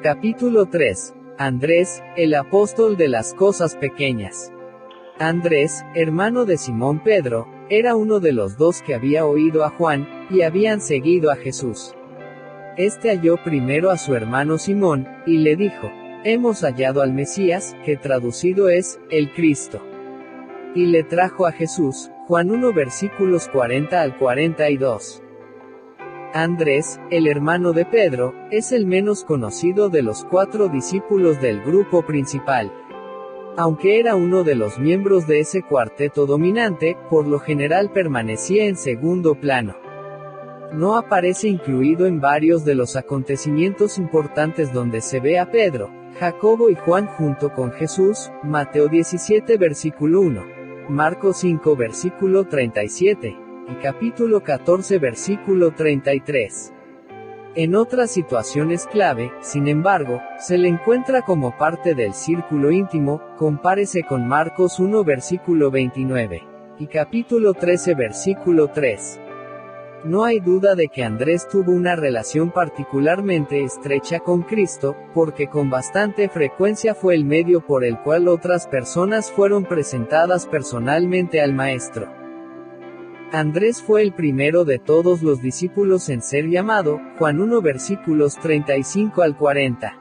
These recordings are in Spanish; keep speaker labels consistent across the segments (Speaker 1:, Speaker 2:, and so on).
Speaker 1: Capítulo 3. Andrés, el apóstol de las cosas pequeñas. Andrés, hermano de Simón Pedro, era uno de los dos que había oído a Juan, y habían seguido a Jesús. Este halló primero a su hermano Simón, y le dijo: Hemos hallado al Mesías, que traducido es, el Cristo. Y le trajo a Jesús. Juan 1 versículos 40 al 42. Andrés, el hermano de Pedro, es el menos conocido de los 4 discípulos del grupo principal. Aunque era uno de los miembros de ese cuarteto dominante, por lo general permanecía en segundo plano. No aparece incluido en varios de los acontecimientos importantes donde se ve a Pedro, Jacobo y Juan junto con Jesús, Mateo 17 versículo 1, Marcos 5 versículo 37, y capítulo 14 versículo 33. En otras situaciones clave, sin embargo, se le encuentra como parte del círculo íntimo, compárese con Marcos 1 versículo 29, y capítulo 13 versículo 3. No hay duda de que Andrés tuvo una relación particularmente estrecha con Cristo, porque con bastante frecuencia fue el medio por el cual otras personas fueron presentadas personalmente al Maestro. Andrés fue el primero de todos los discípulos en ser llamado, Juan 1 versículos 35 al 40.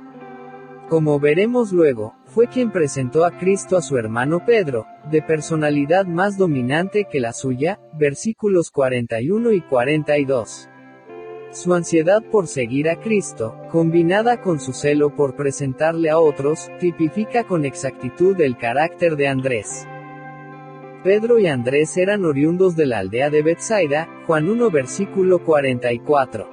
Speaker 1: Como veremos luego, fue quien presentó a Cristo a su hermano Pedro, de personalidad más dominante que la suya, versículos 41 y 42. Su ansiedad por seguir a Cristo, combinada con su celo por presentarle a otros, tipifica con exactitud el carácter de Andrés. Pedro y Andrés eran oriundos de la aldea de Betsaida, Juan 1 versículo 44.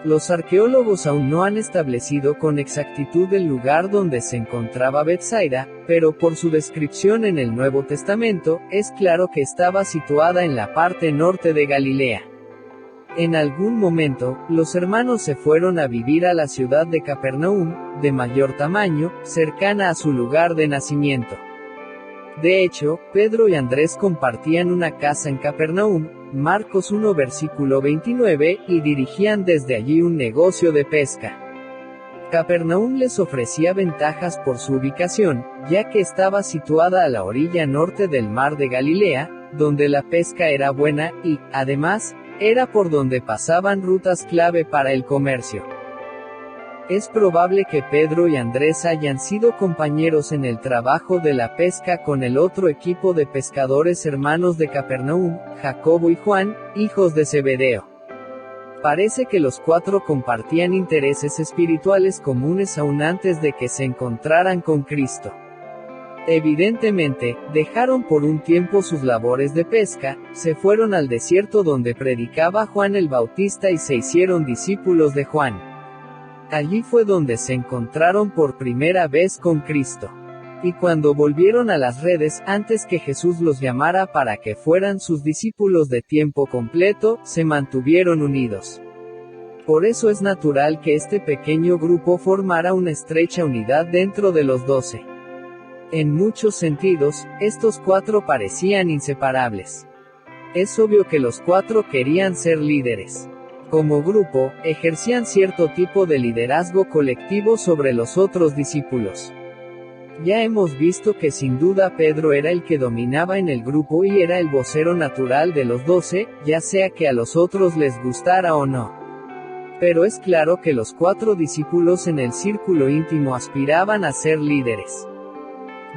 Speaker 1: Los arqueólogos aún no han establecido con exactitud el lugar donde se encontraba Betsaida, pero por su descripción en el Nuevo Testamento, es claro que estaba situada en la parte norte de Galilea. En algún momento, los hermanos se fueron a vivir a la ciudad de Capernaum, de mayor tamaño, cercana a su lugar de nacimiento. De hecho, Pedro y Andrés compartían una casa en Capernaum, Marcos 1 versículo 29, y dirigían desde allí un negocio de pesca. Capernaum les ofrecía ventajas por su ubicación, ya que estaba situada a la orilla norte del mar de Galilea, donde la pesca era buena, y, además, era por donde pasaban rutas clave para el comercio. Es probable que Pedro y Andrés hayan sido compañeros en el trabajo de la pesca con el otro equipo de pescadores hermanos de Capernaum, Jacobo y Juan, hijos de Zebedeo. Parece que los 4 compartían intereses espirituales comunes aún antes de que se encontraran con Cristo. Evidentemente, dejaron por un tiempo sus labores de pesca, se fueron al desierto donde predicaba Juan el Bautista y se hicieron discípulos de Juan. Allí fue donde se encontraron por primera vez con Cristo. Y cuando volvieron a las redes, antes que Jesús los llamara para que fueran sus discípulos de tiempo completo, se mantuvieron unidos. Por eso es natural que este pequeño grupo formara una estrecha unidad dentro de los 12. En muchos sentidos, estos 4 parecían inseparables. Es obvio que los 4 querían ser líderes. Como grupo, ejercían cierto tipo de liderazgo colectivo sobre los otros discípulos. Ya hemos visto que sin duda Pedro era el que dominaba en el grupo y era el vocero natural de los 12, ya sea que a los otros les gustara o no. Pero es claro que los 4 discípulos en el círculo íntimo aspiraban a ser líderes.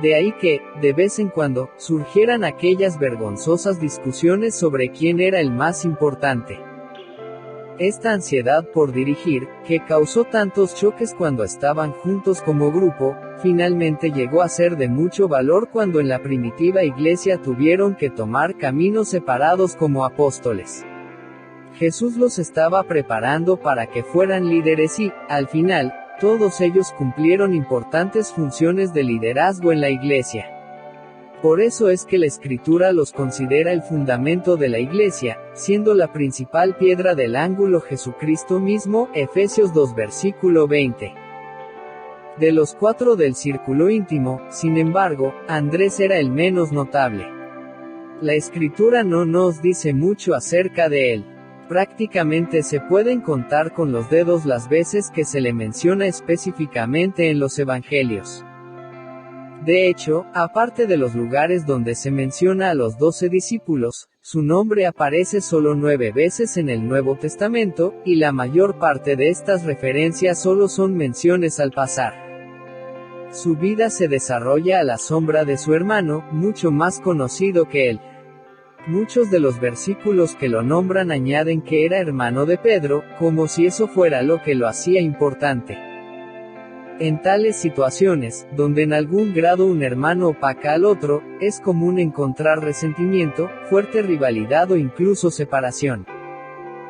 Speaker 1: De ahí que, de vez en cuando, surgieran aquellas vergonzosas discusiones sobre quién era el más importante. Esta ansiedad por dirigir, que causó tantos choques cuando estaban juntos como grupo, finalmente llegó a ser de mucho valor cuando en la primitiva iglesia tuvieron que tomar caminos separados como apóstoles. Jesús los estaba preparando para que fueran líderes y, al final, todos ellos cumplieron importantes funciones de liderazgo en la iglesia. Por eso es que la Escritura los considera el fundamento de la Iglesia, siendo la principal piedra del ángulo Jesucristo mismo, Efesios 2 versículo 20. De los 4 del círculo íntimo, sin embargo, Andrés era el menos notable. La Escritura no nos dice mucho acerca de él. Prácticamente se pueden contar con los dedos las veces que se le menciona específicamente en los evangelios. De hecho, aparte de los lugares donde se menciona a los 12 discípulos, su nombre aparece solo 9 veces en el Nuevo Testamento, y la mayor parte de estas referencias solo son menciones al pasar. Su vida se desarrolla a la sombra de su hermano, mucho más conocido que él. Muchos de los versículos que lo nombran añaden que era hermano de Pedro, como si eso fuera lo que lo hacía importante. En tales situaciones, donde en algún grado un hermano opaca al otro, es común encontrar resentimiento, fuerte rivalidad o incluso separación.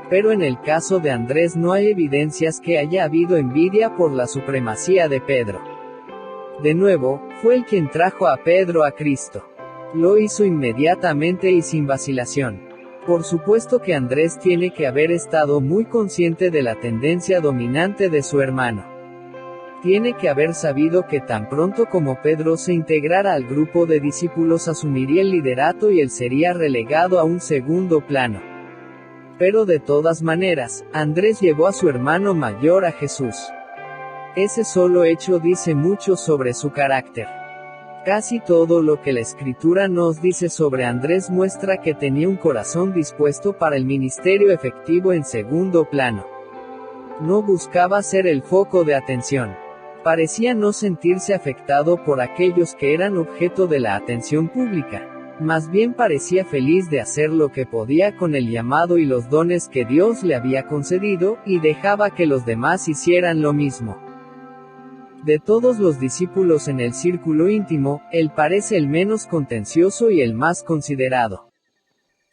Speaker 1: Pero en el caso de Andrés no hay evidencias que haya habido envidia por la supremacía de Pedro. De nuevo, fue él quien trajo a Pedro a Cristo. Lo hizo inmediatamente y sin vacilación. Por supuesto que Andrés tiene que haber estado muy consciente de la tendencia dominante de su hermano. Tiene que haber sabido que tan pronto como Pedro se integrara al grupo de discípulos asumiría el liderato y él sería relegado a un segundo plano. Pero de todas maneras, Andrés llevó a su hermano mayor a Jesús. Ese solo hecho dice mucho sobre su carácter. Casi todo lo que la Escritura nos dice sobre Andrés muestra que tenía un corazón dispuesto para el ministerio efectivo en segundo plano. No buscaba ser el foco de atención. Parecía no sentirse afectado por aquellos que eran objeto de la atención pública. Más bien parecía feliz de hacer lo que podía con el llamado y los dones que Dios le había concedido, y dejaba que los demás hicieran lo mismo. De todos los discípulos en el círculo íntimo, él parece el menos contencioso y el más considerado.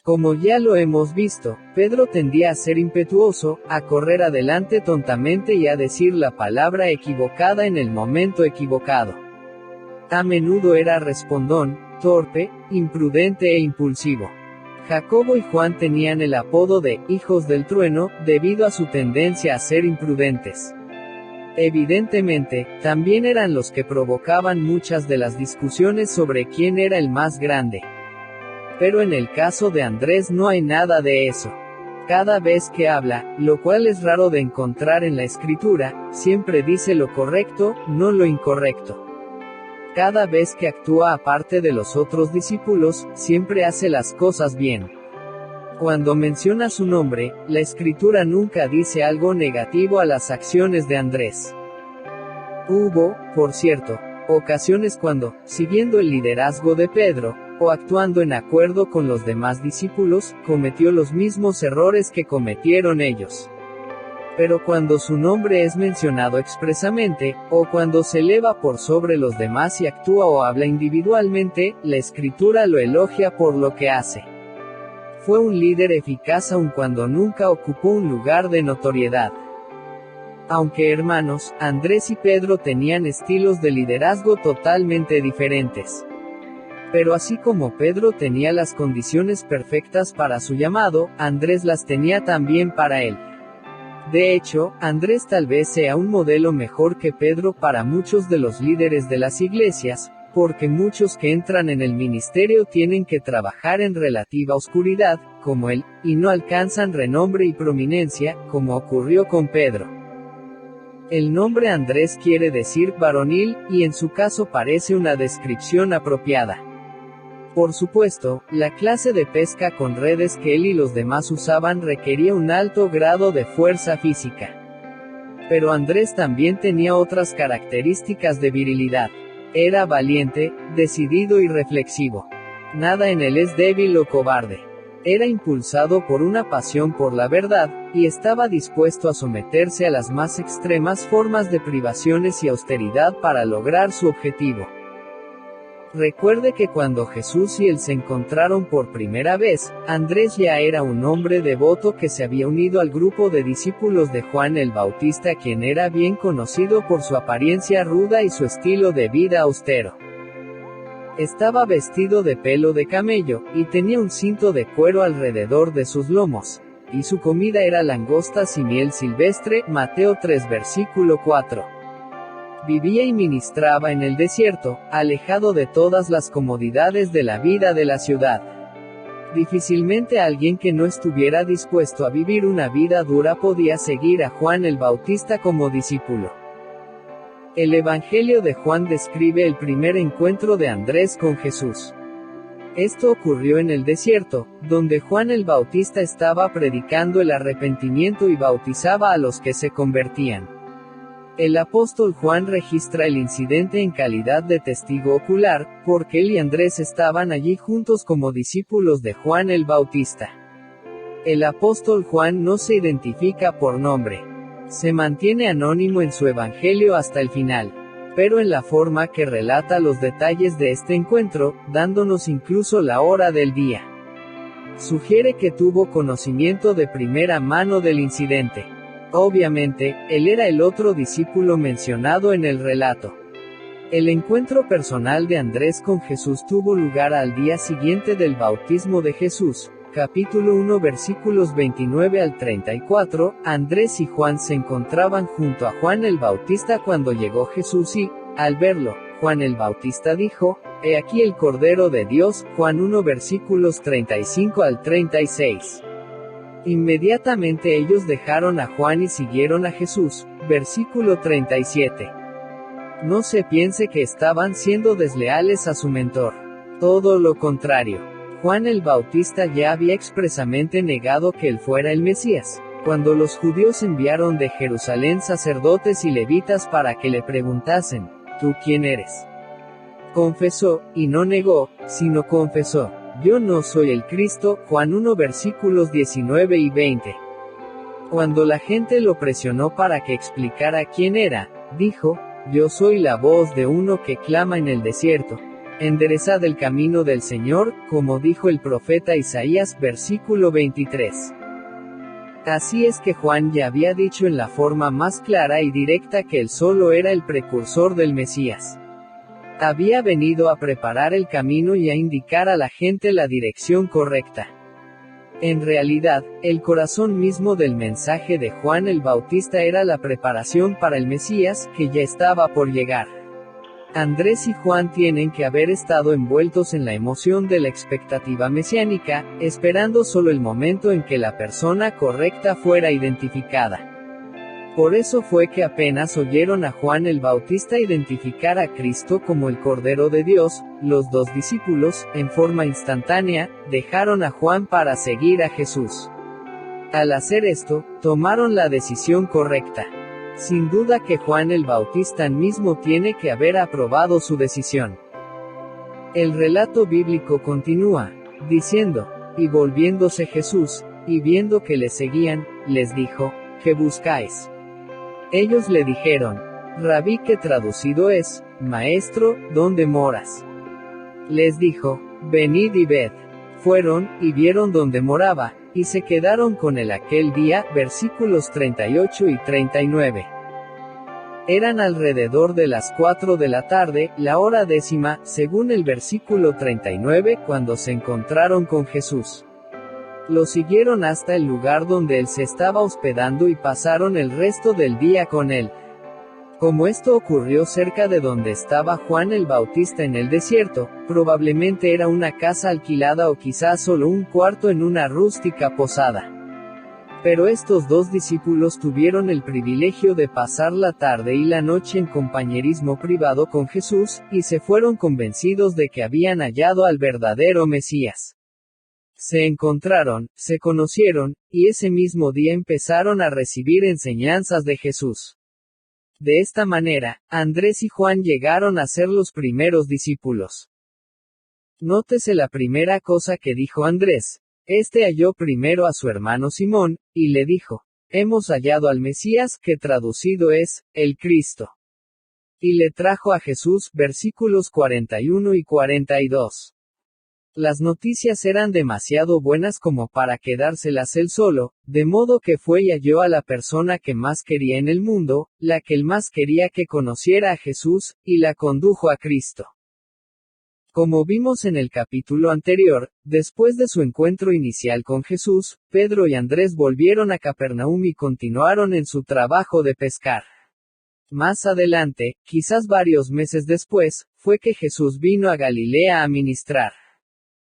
Speaker 1: Como ya lo hemos visto, Pedro tendía a ser impetuoso, a correr adelante tontamente y a decir la palabra equivocada en el momento equivocado. A menudo era respondón, torpe, imprudente e impulsivo. Jacobo y Juan tenían el apodo de hijos del trueno, debido a su tendencia a ser imprudentes. Evidentemente, también eran los que provocaban muchas de las discusiones sobre quién era el más grande. Pero en el caso de Andrés no hay nada de eso. Cada vez que habla, lo cual es raro de encontrar en la Escritura, siempre dice lo correcto, no lo incorrecto. Cada vez que actúa aparte de los otros discípulos, siempre hace las cosas bien. Cuando menciona su nombre, la Escritura nunca dice algo negativo a las acciones de Andrés. Hubo, por cierto, ocasiones cuando, siguiendo el liderazgo de Pedro, o actuando en acuerdo con los demás discípulos, cometió los mismos errores que cometieron ellos. Pero cuando su nombre es mencionado expresamente, o cuando se eleva por sobre los demás y actúa o habla individualmente, la Escritura lo elogia por lo que hace. Fue un líder eficaz aun cuando nunca ocupó un lugar de notoriedad. Aunque hermanos, Andrés y Pedro tenían estilos de liderazgo totalmente diferentes. Pero así como Pedro tenía las condiciones perfectas para su llamado, Andrés las tenía también para él. De hecho, Andrés tal vez sea un modelo mejor que Pedro para muchos de los líderes de las iglesias, porque muchos que entran en el ministerio tienen que trabajar en relativa oscuridad, como él, y no alcanzan renombre y prominencia, como ocurrió con Pedro. El nombre Andrés quiere decir varonil, y en su caso parece una descripción apropiada. Por supuesto, la clase de pesca con redes que él y los demás usaban requería un alto grado de fuerza física. Pero Andrés también tenía otras características de virilidad. Era valiente, decidido y reflexivo. Nada en él es débil o cobarde. Era impulsado por una pasión por la verdad, y estaba dispuesto a someterse a las más extremas formas de privaciones y austeridad para lograr su objetivo. Recuerde que cuando Jesús y él se encontraron por primera vez, Andrés ya era un hombre devoto que se había unido al grupo de discípulos de Juan el Bautista, quien era bien conocido por su apariencia ruda y su estilo de vida austero. Estaba vestido de pelo de camello, y tenía un cinto de cuero alrededor de sus lomos, y su comida era langostas y miel silvestre, Mateo 3 versículo 4. Vivía y ministraba en el desierto, alejado de todas las comodidades de la vida de la ciudad. Difícilmente alguien que no estuviera dispuesto a vivir una vida dura podía seguir a Juan el Bautista como discípulo. El Evangelio de Juan describe el primer encuentro de Andrés con Jesús. Esto ocurrió en el desierto, donde Juan el Bautista estaba predicando el arrepentimiento y bautizaba a los que se convertían. El apóstol Juan registra el incidente en calidad de testigo ocular, porque él y Andrés estaban allí juntos como discípulos de Juan el Bautista. El apóstol Juan no se identifica por nombre. Se mantiene anónimo en su evangelio hasta el final, pero en la forma que relata los detalles de este encuentro, dándonos incluso la hora del día. Sugiere que tuvo conocimiento de primera mano del incidente. Obviamente, él era el otro discípulo mencionado en el relato. El encuentro personal de Andrés con Jesús tuvo lugar al día siguiente del bautismo de Jesús. Capítulo 1 versículos 29 al 34, Andrés y Juan se encontraban junto a Juan el Bautista cuando llegó Jesús y, al verlo, Juan el Bautista dijo, «He aquí el Cordero de Dios», Juan 1 versículos 35 al 36. Inmediatamente ellos dejaron a Juan y siguieron a Jesús, versículo 37. No se piense que estaban siendo desleales a su mentor. Todo lo contrario. Juan el Bautista ya había expresamente negado que él fuera el Mesías. Cuando los judíos enviaron de Jerusalén sacerdotes y levitas para que le preguntasen, ¿tú quién eres? Confesó, y no negó, sino confesó, yo no soy el Cristo, Juan 1 versículos 19 y 20. Cuando la gente lo presionó para que explicara quién era, dijo, yo soy la voz de uno que clama en el desierto. Enderezad el camino del Señor, como dijo el profeta Isaías, versículo 23. Así es que Juan ya había dicho en la forma más clara y directa que él solo era el precursor del Mesías. Había venido a preparar el camino y a indicar a la gente la dirección correcta. En realidad, el corazón mismo del mensaje de Juan el Bautista era la preparación para el Mesías, que ya estaba por llegar. Andrés y Juan tienen que haber estado envueltos en la emoción de la expectativa mesiánica, esperando solo el momento en que la persona correcta fuera identificada. Por eso fue que apenas oyeron a Juan el Bautista identificar a Cristo como el Cordero de Dios, los dos discípulos, en forma instantánea, dejaron a Juan para seguir a Jesús. Al hacer esto, tomaron la decisión correcta. Sin duda que Juan el Bautista mismo tiene que haber aprobado su decisión. El relato bíblico continúa, diciendo, y volviéndose Jesús, y viendo que le seguían, les dijo, ¿qué buscáis? Ellos le dijeron, Rabí, que traducido es, Maestro, ¿dónde moras? Les dijo, venid y ved. Fueron, y vieron dónde moraba, y se quedaron con él aquel día, versículos 38 y 39. Eran alrededor de las 4 de la tarde, la hora 10, según el versículo 39, cuando se encontraron con Jesús. Lo siguieron hasta el lugar donde él se estaba hospedando y pasaron el resto del día con él. Como esto ocurrió cerca de donde estaba Juan el Bautista en el desierto, probablemente era una casa alquilada o quizás solo un cuarto en una rústica posada. Pero estos dos discípulos tuvieron el privilegio de pasar la tarde y la noche en compañerismo privado con Jesús, y se fueron convencidos de que habían hallado al verdadero Mesías. Se encontraron, se conocieron, y ese mismo día empezaron a recibir enseñanzas de Jesús. De esta manera, Andrés y Juan llegaron a ser los primeros discípulos. Nótese la primera cosa que dijo Andrés. Este halló primero a su hermano Simón, y le dijo, hemos hallado al Mesías, que traducido es, el Cristo. Y le trajo a Jesús, versículos 41 y 42. Las noticias eran demasiado buenas como para quedárselas él solo, de modo que fue y halló a la persona que más quería en el mundo, la que él más quería que conociera a Jesús, y la condujo a Cristo. Como vimos en el capítulo anterior, después de su encuentro inicial con Jesús, Pedro y Andrés volvieron a Capernaum y continuaron en su trabajo de pescar. Más adelante, quizás varios meses después, fue que Jesús vino a Galilea a ministrar.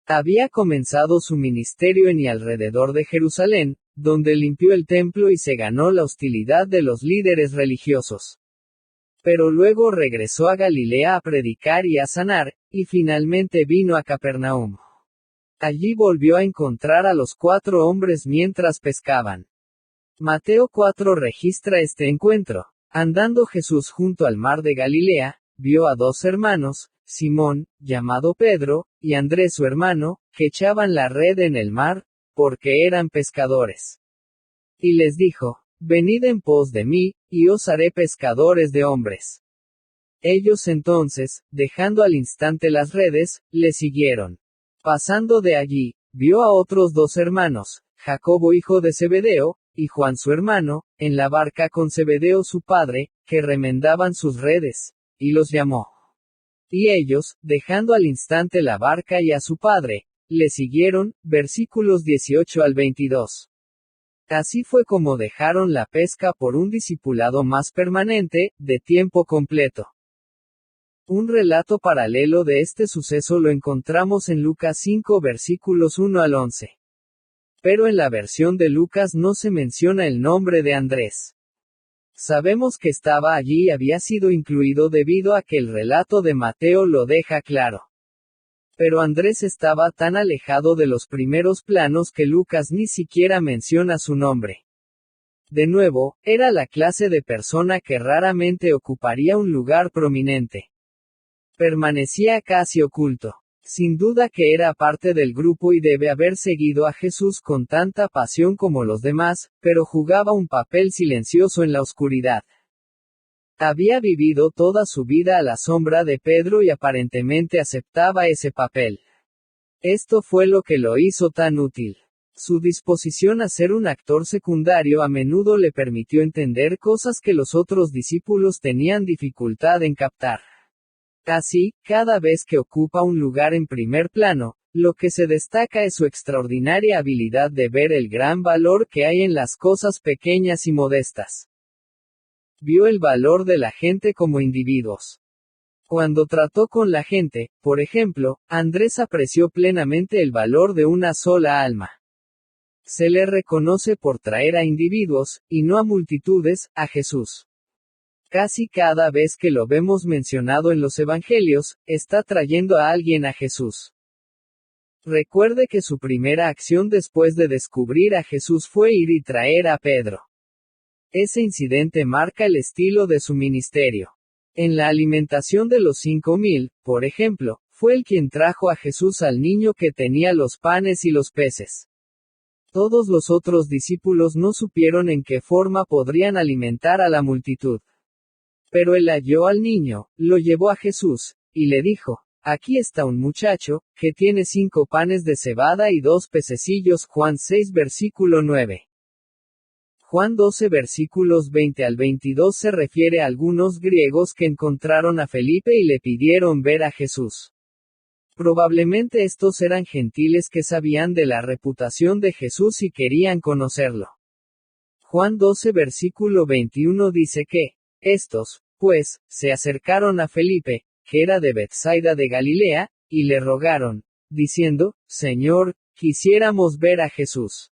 Speaker 1: Había comenzado su ministerio en y alrededor de Jerusalén, donde limpió el templo y se ganó la hostilidad de los líderes religiosos. Pero luego regresó a Galilea a predicar y a sanar, y finalmente vino a Capernaum. Allí volvió a encontrar a los 4 hombres mientras pescaban. Mateo 4 registra este encuentro. Andando Jesús junto al mar de Galilea, vio a 2 hermanos, Simón, llamado Pedro, y Andrés su hermano, que echaban la red en el mar, porque eran pescadores. Y les dijo, venid en pos de mí, y os haré pescadores de hombres. Ellos entonces, dejando al instante las redes, le siguieron. Pasando de allí, vio a otros 2 hermanos, Jacobo hijo de Zebedeo, y Juan su hermano, en la barca con Zebedeo su padre, que remendaban sus redes, y los llamó. Y ellos, dejando al instante la barca y a su padre, le siguieron, versículos 18 al 22. Así fue como dejaron la pesca por un discipulado más permanente, de tiempo completo. Un relato paralelo de este suceso lo encontramos en Lucas 5 versículos 1 al 11. Pero en la versión de Lucas no se menciona el nombre de Andrés. Sabemos que estaba allí y había sido incluido debido a que el relato de Mateo lo deja claro. Pero Andrés estaba tan alejado de los primeros planos que Lucas ni siquiera menciona su nombre. De nuevo, era la clase de persona que raramente ocuparía un lugar prominente. Permanecía casi oculto. Sin duda que era parte del grupo y debe haber seguido a Jesús con tanta pasión como los demás, pero jugaba un papel silencioso en la oscuridad. Había vivido toda su vida a la sombra de Pedro y aparentemente aceptaba ese papel. Esto fue lo que lo hizo tan útil. Su disposición a ser un actor secundario a menudo le permitió entender cosas que los otros discípulos tenían dificultad en captar. Así, cada vez que ocupa un lugar en primer plano, lo que se destaca es su extraordinaria habilidad de ver el gran valor que hay en las cosas pequeñas y modestas. Vio el valor de la gente como individuos. Cuando trató con la gente, por ejemplo, Andrés apreció plenamente el valor de una sola alma. Se le reconoce por traer a individuos, y no a multitudes, a Jesús. Casi cada vez que lo vemos mencionado en los evangelios, está trayendo a alguien a Jesús. Recuerde que su primera acción después de descubrir a Jesús fue ir y traer a Pedro. Ese incidente marca el estilo de su ministerio. En la alimentación de los 5,000, por ejemplo, fue el quien trajo a Jesús al niño que tenía los panes y los peces. Todos los otros discípulos no supieron en qué forma podrían alimentar a la multitud. Pero él halló al niño, lo llevó a Jesús, y le dijo, aquí está un muchacho, que tiene 5 panes de cebada y 2 pececillos. Juan 6 versículo 9. Juan 12 versículos 20 al 22 se refiere a algunos griegos que encontraron a Felipe y le pidieron ver a Jesús. Probablemente estos eran gentiles que sabían de la reputación de Jesús y querían conocerlo. Juan 12 versículo 21 dice que, estos, pues, se acercaron a Felipe, que era de Betsaida de Galilea, y le rogaron, diciendo, Señor, quisiéramos ver a Jesús.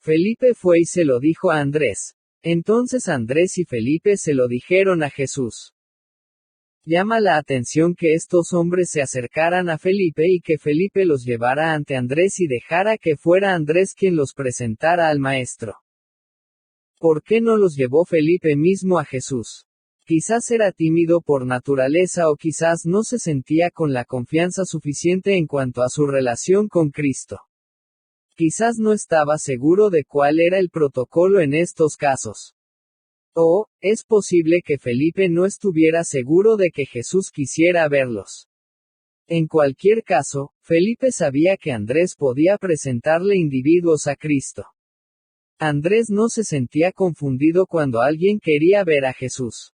Speaker 1: Felipe fue y se lo dijo a Andrés. Entonces Andrés y Felipe se lo dijeron a Jesús. Llama la atención que estos hombres se acercaran a Felipe y que Felipe los llevara ante Andrés y dejara que fuera Andrés quien los presentara al Maestro. ¿Por qué no los llevó Felipe mismo a Jesús? Quizás era tímido por naturaleza o quizás no se sentía con la confianza suficiente en cuanto a su relación con Cristo. Quizás no estaba seguro de cuál era el protocolo en estos casos. O, es posible que Felipe no estuviera seguro de que Jesús quisiera verlos. En cualquier caso, Felipe sabía que Andrés podía presentarle individuos a Cristo. Andrés no se sentía confundido cuando alguien quería ver a Jesús.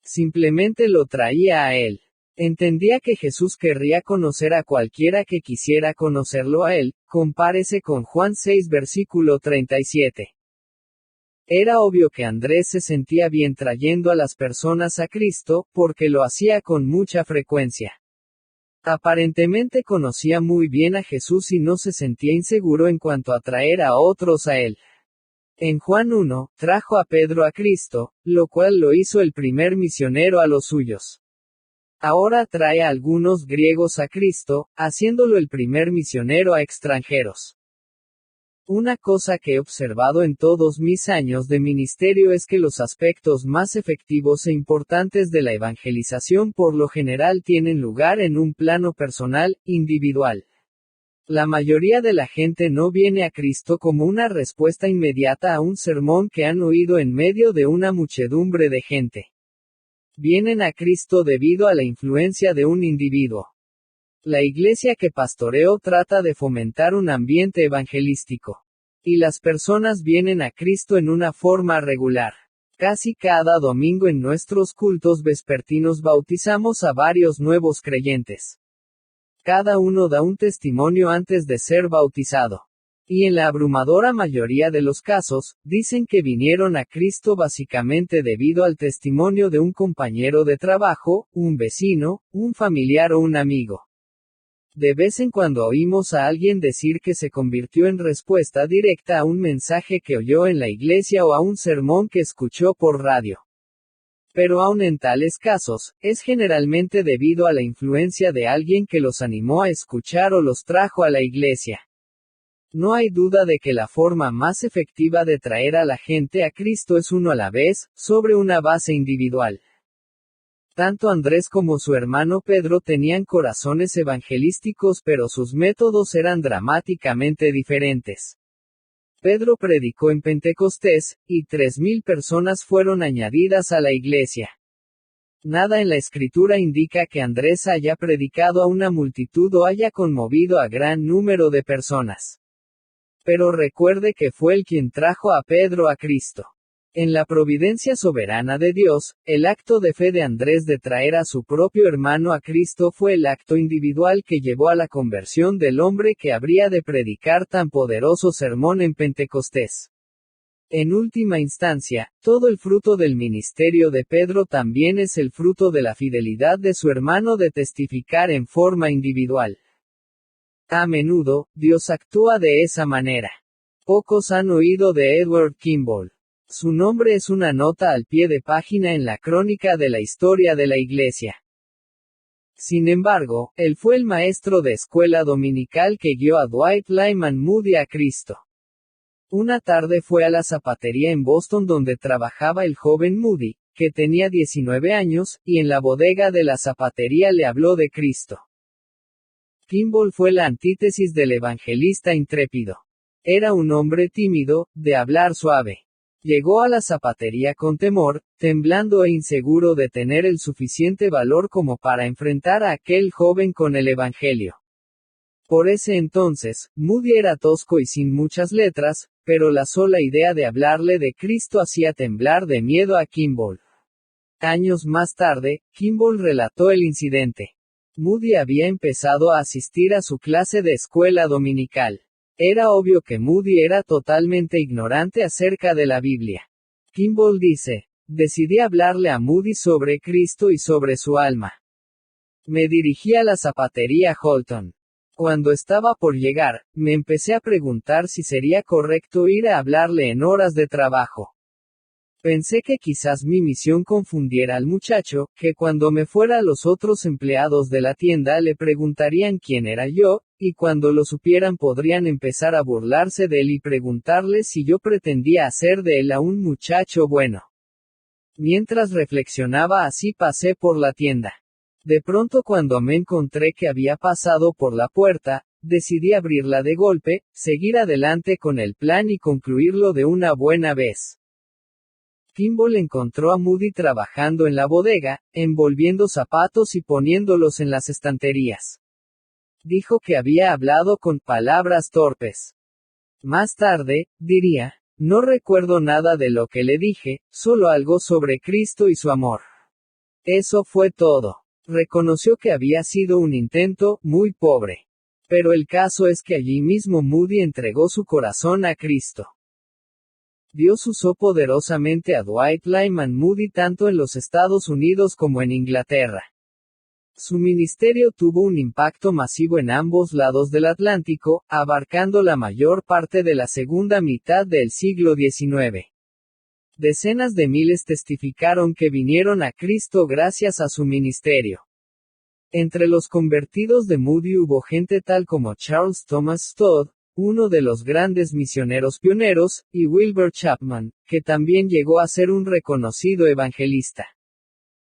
Speaker 1: Simplemente lo traía a él. Entendía que Jesús querría conocer a cualquiera que quisiera conocerlo a él, compárese con Juan 6 versículo 37. Era obvio que Andrés se sentía bien trayendo a las personas a Cristo, porque lo hacía con mucha frecuencia. Aparentemente conocía muy bien a Jesús y no se sentía inseguro en cuanto a traer a otros a él. En Juan 1, trajo a Pedro a Cristo, lo cual lo hizo el primer misionero a los suyos. Ahora trae a algunos griegos a Cristo, haciéndolo el primer misionero a extranjeros. Una cosa que he observado en todos mis años de ministerio es que los aspectos más efectivos e importantes de la evangelización por lo general tienen lugar en un plano personal, individual. La mayoría de la gente no viene a Cristo como una respuesta inmediata a un sermón que han oído en medio de una muchedumbre de gente. Vienen a Cristo debido a la influencia de un individuo. La iglesia que pastoreo trata de fomentar un ambiente evangelístico. Y las personas vienen a Cristo en una forma regular. Casi cada domingo en nuestros cultos vespertinos bautizamos a varios nuevos creyentes. Cada uno da un testimonio antes de ser bautizado. Y en la abrumadora mayoría de los casos, dicen que vinieron a Cristo básicamente debido al testimonio de un compañero de trabajo, un vecino, un familiar o un amigo. De vez en cuando oímos a alguien decir que se convirtió en respuesta directa a un mensaje que oyó en la iglesia o a un sermón que escuchó por radio. Pero aun en tales casos, es generalmente debido a la influencia de alguien que los animó a escuchar o los trajo a la iglesia. No hay duda de que la forma más efectiva de traer a la gente a Cristo es uno a la vez, sobre una base individual. Tanto Andrés como su hermano Pedro tenían corazones evangelísticos, pero sus métodos eran dramáticamente diferentes. Pedro predicó en Pentecostés, y 3,000 personas fueron añadidas a la iglesia. Nada en la escritura indica que Andrés haya predicado a una multitud o haya conmovido a gran número de personas. Pero recuerde que fue él quien trajo a Pedro a Cristo. En la providencia soberana de Dios, el acto de fe de Andrés de traer a su propio hermano a Cristo fue el acto individual que llevó a la conversión del hombre que habría de predicar tan poderoso sermón en Pentecostés. En última instancia, todo el fruto del ministerio de Pedro también es el fruto de la fidelidad de su hermano de testificar en forma individual. A menudo, Dios actúa de esa manera. Pocos han oído de Edward Kimball. Su nombre es una nota al pie de página en la crónica de la historia de la Iglesia. Sin embargo, él fue el maestro de escuela dominical que guió a Dwight Lyman Moody a Cristo. Una tarde fue a la zapatería en Boston donde trabajaba el joven Moody, que tenía 19 años, y en la bodega de la zapatería le habló de Cristo. Kimball fue la antítesis del evangelista intrépido. Era un hombre tímido, de hablar suave. Llegó a la zapatería con temor, temblando e inseguro de tener el suficiente valor como para enfrentar a aquel joven con el Evangelio. Por ese entonces, Moody era tosco y sin muchas letras, pero la sola idea de hablarle de Cristo hacía temblar de miedo a Kimball. Años más tarde, Kimball relató el incidente. Moody había empezado a asistir a su clase de escuela dominical. Era obvio que Moody era totalmente ignorante acerca de la Biblia. Kimball dice, decidí hablarle a Moody sobre Cristo y sobre su alma. Me dirigí a la zapatería Holton. Cuando estaba por llegar, me empecé a preguntar si sería correcto ir a hablarle en horas de trabajo. Pensé que quizás mi misión confundiera al muchacho, que cuando me fuera los otros empleados de la tienda le preguntarían quién era yo, y cuando lo supieran podrían empezar a burlarse de él y preguntarle si yo pretendía hacer de él a un muchacho bueno. Mientras reflexionaba así pasé por la tienda. De pronto cuando me encontré que había pasado por la puerta, decidí abrirla de golpe, seguir adelante con el plan y concluirlo de una buena vez. Kimball encontró a Moody trabajando en la bodega, envolviendo zapatos y poniéndolos en las estanterías. Dijo que había hablado con palabras torpes. Más tarde, diría, no recuerdo nada de lo que le dije, solo algo sobre Cristo y su amor. Eso fue todo. Reconoció que había sido un intento, muy pobre. Pero el caso es que allí mismo Moody entregó su corazón a Cristo. Dios usó poderosamente a Dwight Lyman Moody tanto en los Estados Unidos como en Inglaterra. Su ministerio tuvo un impacto masivo en ambos lados del Atlántico, abarcando la mayor parte de la segunda mitad del siglo XIX. Decenas de miles testificaron que vinieron a Cristo gracias a su ministerio. Entre los convertidos de Moody hubo gente tal como Charles Thomas Todd, uno de los grandes misioneros pioneros, y Wilbur Chapman, que también llegó a ser un reconocido evangelista.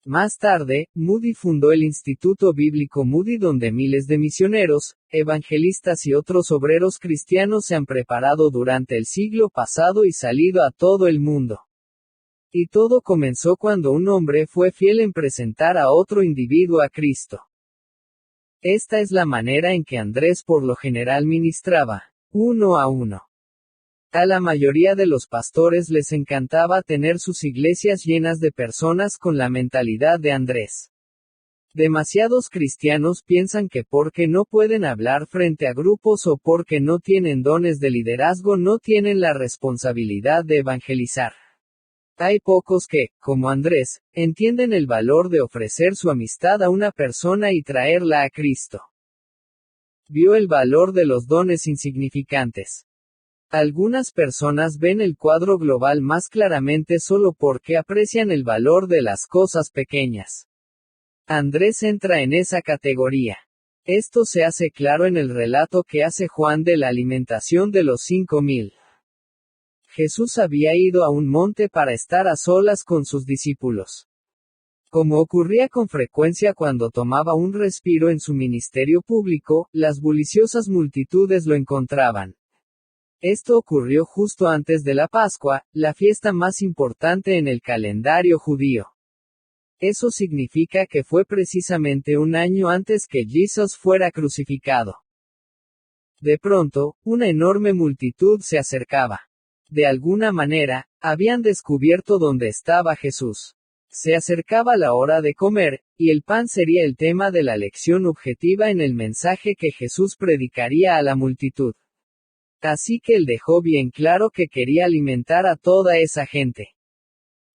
Speaker 1: Más tarde, Moody fundó el Instituto Bíblico Moody, donde miles de misioneros, evangelistas y otros obreros cristianos se han preparado durante el siglo pasado y salido a todo el mundo. Y todo comenzó cuando un hombre fue fiel en presentar a otro individuo a Cristo. Esta es la manera en que Andrés por lo general ministraba, uno a uno. A la mayoría de los pastores les encantaba tener sus iglesias llenas de personas con la mentalidad de Andrés. Demasiados cristianos piensan que porque no pueden hablar frente a grupos o porque no tienen dones de liderazgo no tienen la responsabilidad de evangelizar. Hay pocos que, como Andrés, entienden el valor de ofrecer su amistad a una persona y traerla a Cristo. Vio el valor de los dones insignificantes. Algunas personas ven el cuadro global más claramente solo porque aprecian el valor de las cosas pequeñas. Andrés entra en esa categoría. Esto se hace claro en el relato que hace Juan de la alimentación de los 5,000. Jesús había ido a un monte para estar a solas con sus discípulos. Como ocurría con frecuencia cuando tomaba un respiro en su ministerio público, las buliciosas multitudes lo encontraban. Esto ocurrió justo antes de la Pascua, la fiesta más importante en el calendario judío. Eso significa que fue precisamente un año antes que Jesús fuera crucificado. De pronto, una enorme multitud se acercaba. De alguna manera, habían descubierto dónde estaba Jesús. Se acercaba la hora de comer, y el pan sería el tema de la lección objetiva en el mensaje que Jesús predicaría a la multitud. Así que él dejó bien claro que quería alimentar a toda esa gente.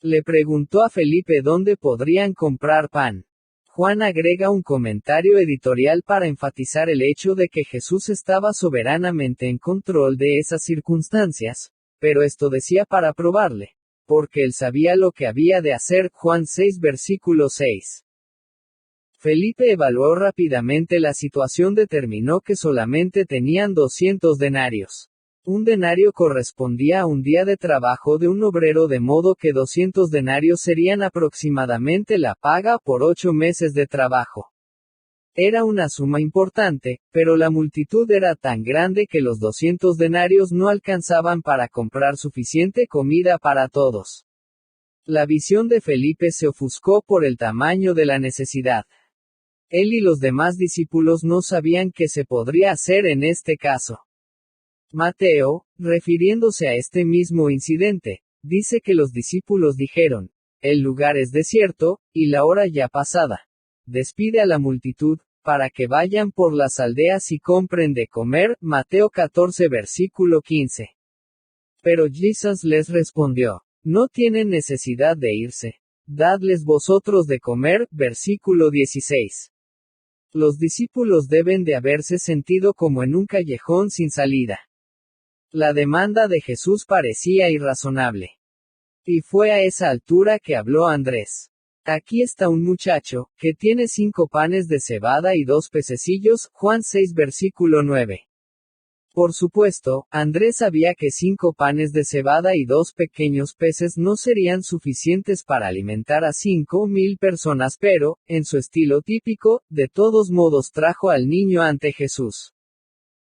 Speaker 1: Le preguntó a Felipe dónde podrían comprar pan. Juan agrega un comentario editorial para enfatizar el hecho de que Jesús estaba soberanamente en control de esas circunstancias, pero esto decía para probarle, porque él sabía lo que había de hacer. Juan 6 versículo 6. Felipe evaluó rápidamente la situación, determinó que solamente tenían 200 denarios. Un denario correspondía a un día de trabajo de un obrero, de modo que 200 denarios serían aproximadamente la paga por 8 meses de trabajo. Era una suma importante, pero la multitud era tan grande que los 200 denarios no alcanzaban para comprar suficiente comida para todos. La visión de Felipe se ofuscó por el tamaño de la necesidad. Él y los demás discípulos no sabían qué se podría hacer en este caso. Mateo, refiriéndose a este mismo incidente, dice que los discípulos dijeron: el lugar es desierto, y la hora ya pasada. Despide a la multitud, para que vayan por las aldeas y compren de comer. Mateo 14 versículo 15. Pero Jesús les respondió: no tienen necesidad de irse. Dadles vosotros de comer. Versículo 16. Los discípulos deben de haberse sentido como en un callejón sin salida. La demanda de Jesús parecía irrazonable. Y fue a esa altura que habló Andrés. Aquí está un muchacho, que tiene 5 panes de cebada y 2 pececillos. Juan 6 versículo 9. Por supuesto, Andrés sabía que 5 panes de cebada y 2 pequeños peces no serían suficientes para alimentar a 5,000 personas, pero, en su estilo típico, de todos modos trajo al niño ante Jesús.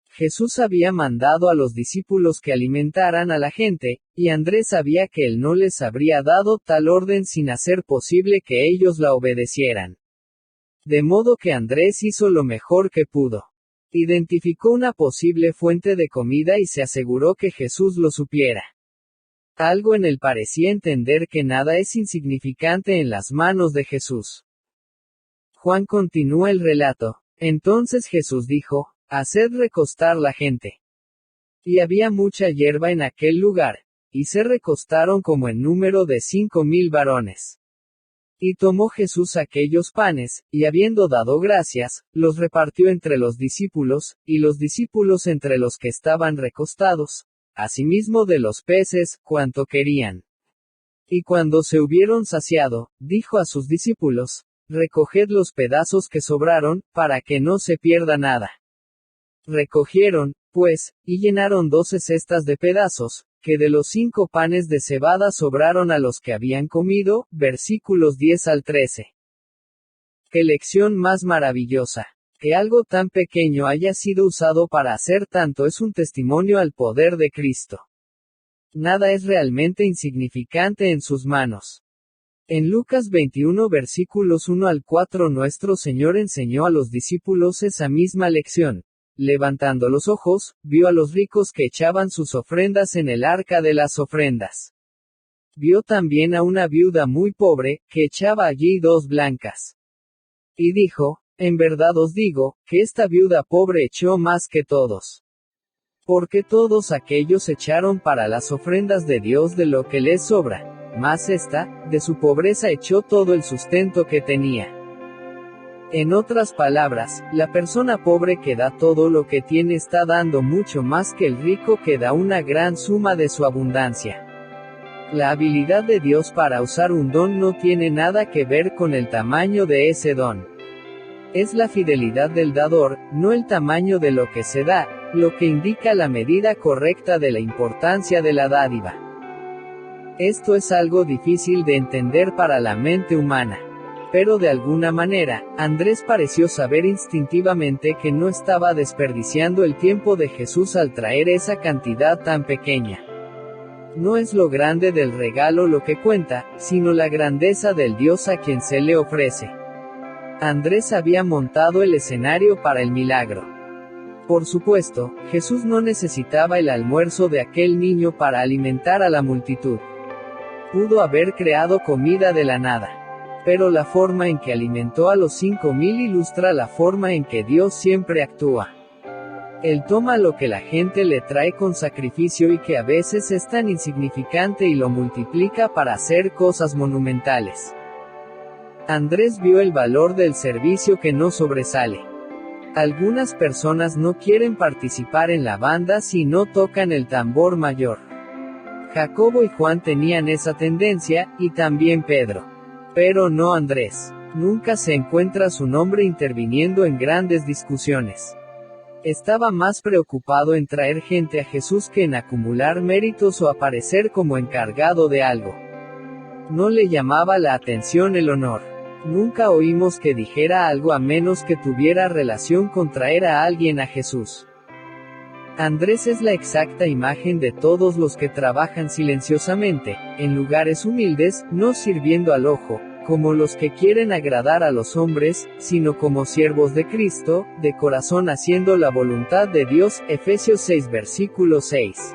Speaker 1: Jesús había mandado a los discípulos que alimentaran a la gente, y Andrés sabía que él no les habría dado tal orden sin hacer posible que ellos la obedecieran. De modo que Andrés hizo lo mejor que pudo. Identificó una posible fuente de comida y se aseguró que Jesús lo supiera. Algo en él parecía entender que nada es insignificante en las manos de Jesús. Juan continúa el relato. Entonces Jesús dijo: haced recostar la gente. Y había mucha hierba en aquel lugar, y se recostaron como en número de 5,000 varones. Y tomó Jesús aquellos panes, y habiendo dado gracias, los repartió entre los discípulos, y los discípulos entre los que estaban recostados, asimismo de los peces, cuanto querían. Y cuando se hubieron saciado, dijo a sus discípulos, recoged los pedazos que sobraron, para que no se pierda nada. Recogieron, pues, y llenaron 12 cestas de pedazos, que de los 5 panes de cebada sobraron a los que habían comido, versículos 10 al 13. ¡Qué lección más maravillosa! Que algo tan pequeño haya sido usado para hacer tanto es un testimonio al poder de Cristo. Nada es realmente insignificante en sus manos. En Lucas 21 versículos 1 al 4 nuestro Señor enseñó a los discípulos esa misma lección. Levantando los ojos, vio a los ricos que echaban sus ofrendas en el arca de las ofrendas. Vio también a una viuda muy pobre, que echaba allí 2 blancas. Y dijo, en verdad os digo, que esta viuda pobre echó más que todos. Porque todos aquellos echaron para las ofrendas de Dios de lo que les sobra, mas esta, de su pobreza echó todo el sustento que tenía. En otras palabras, la persona pobre que da todo lo que tiene está dando mucho más que el rico que da una gran suma de su abundancia. La habilidad de Dios para usar un don no tiene nada que ver con el tamaño de ese don. Es la fidelidad del dador, no el tamaño de lo que se da, lo que indica la medida correcta de la importancia de la dádiva. Esto es algo difícil de entender para la mente humana. Pero de alguna manera, Andrés pareció saber instintivamente que no estaba desperdiciando el tiempo de Jesús al traer esa cantidad tan pequeña. No es lo grande del regalo lo que cuenta, sino la grandeza del Dios a quien se le ofrece. Andrés había montado el escenario para el milagro. Por supuesto, Jesús no necesitaba el almuerzo de aquel niño para alimentar a la multitud. Pudo haber creado comida de la nada. Pero la forma en que alimentó a los 5,000 ilustra la forma en que Dios siempre actúa. Él toma lo que la gente le trae con sacrificio y que a veces es tan insignificante y lo multiplica para hacer cosas monumentales. Andrés vio el valor del servicio que no sobresale. Algunas personas no quieren participar en la banda si no tocan el tambor mayor. Jacobo y Juan tenían esa tendencia, y también Pedro. Pero no Andrés. Nunca se encuentra su nombre interviniendo en grandes discusiones. Estaba más preocupado en traer gente a Jesús que en acumular méritos o aparecer como encargado de algo. No le llamaba la atención el honor. Nunca oímos que dijera algo a menos que tuviera relación con traer a alguien a Jesús. Andrés es la exacta imagen de todos los que trabajan silenciosamente, en lugares humildes, no sirviendo al ojo, como los que quieren agradar a los hombres, sino como siervos de Cristo, de corazón haciendo la voluntad de Dios. Efesios 6 versículo 6.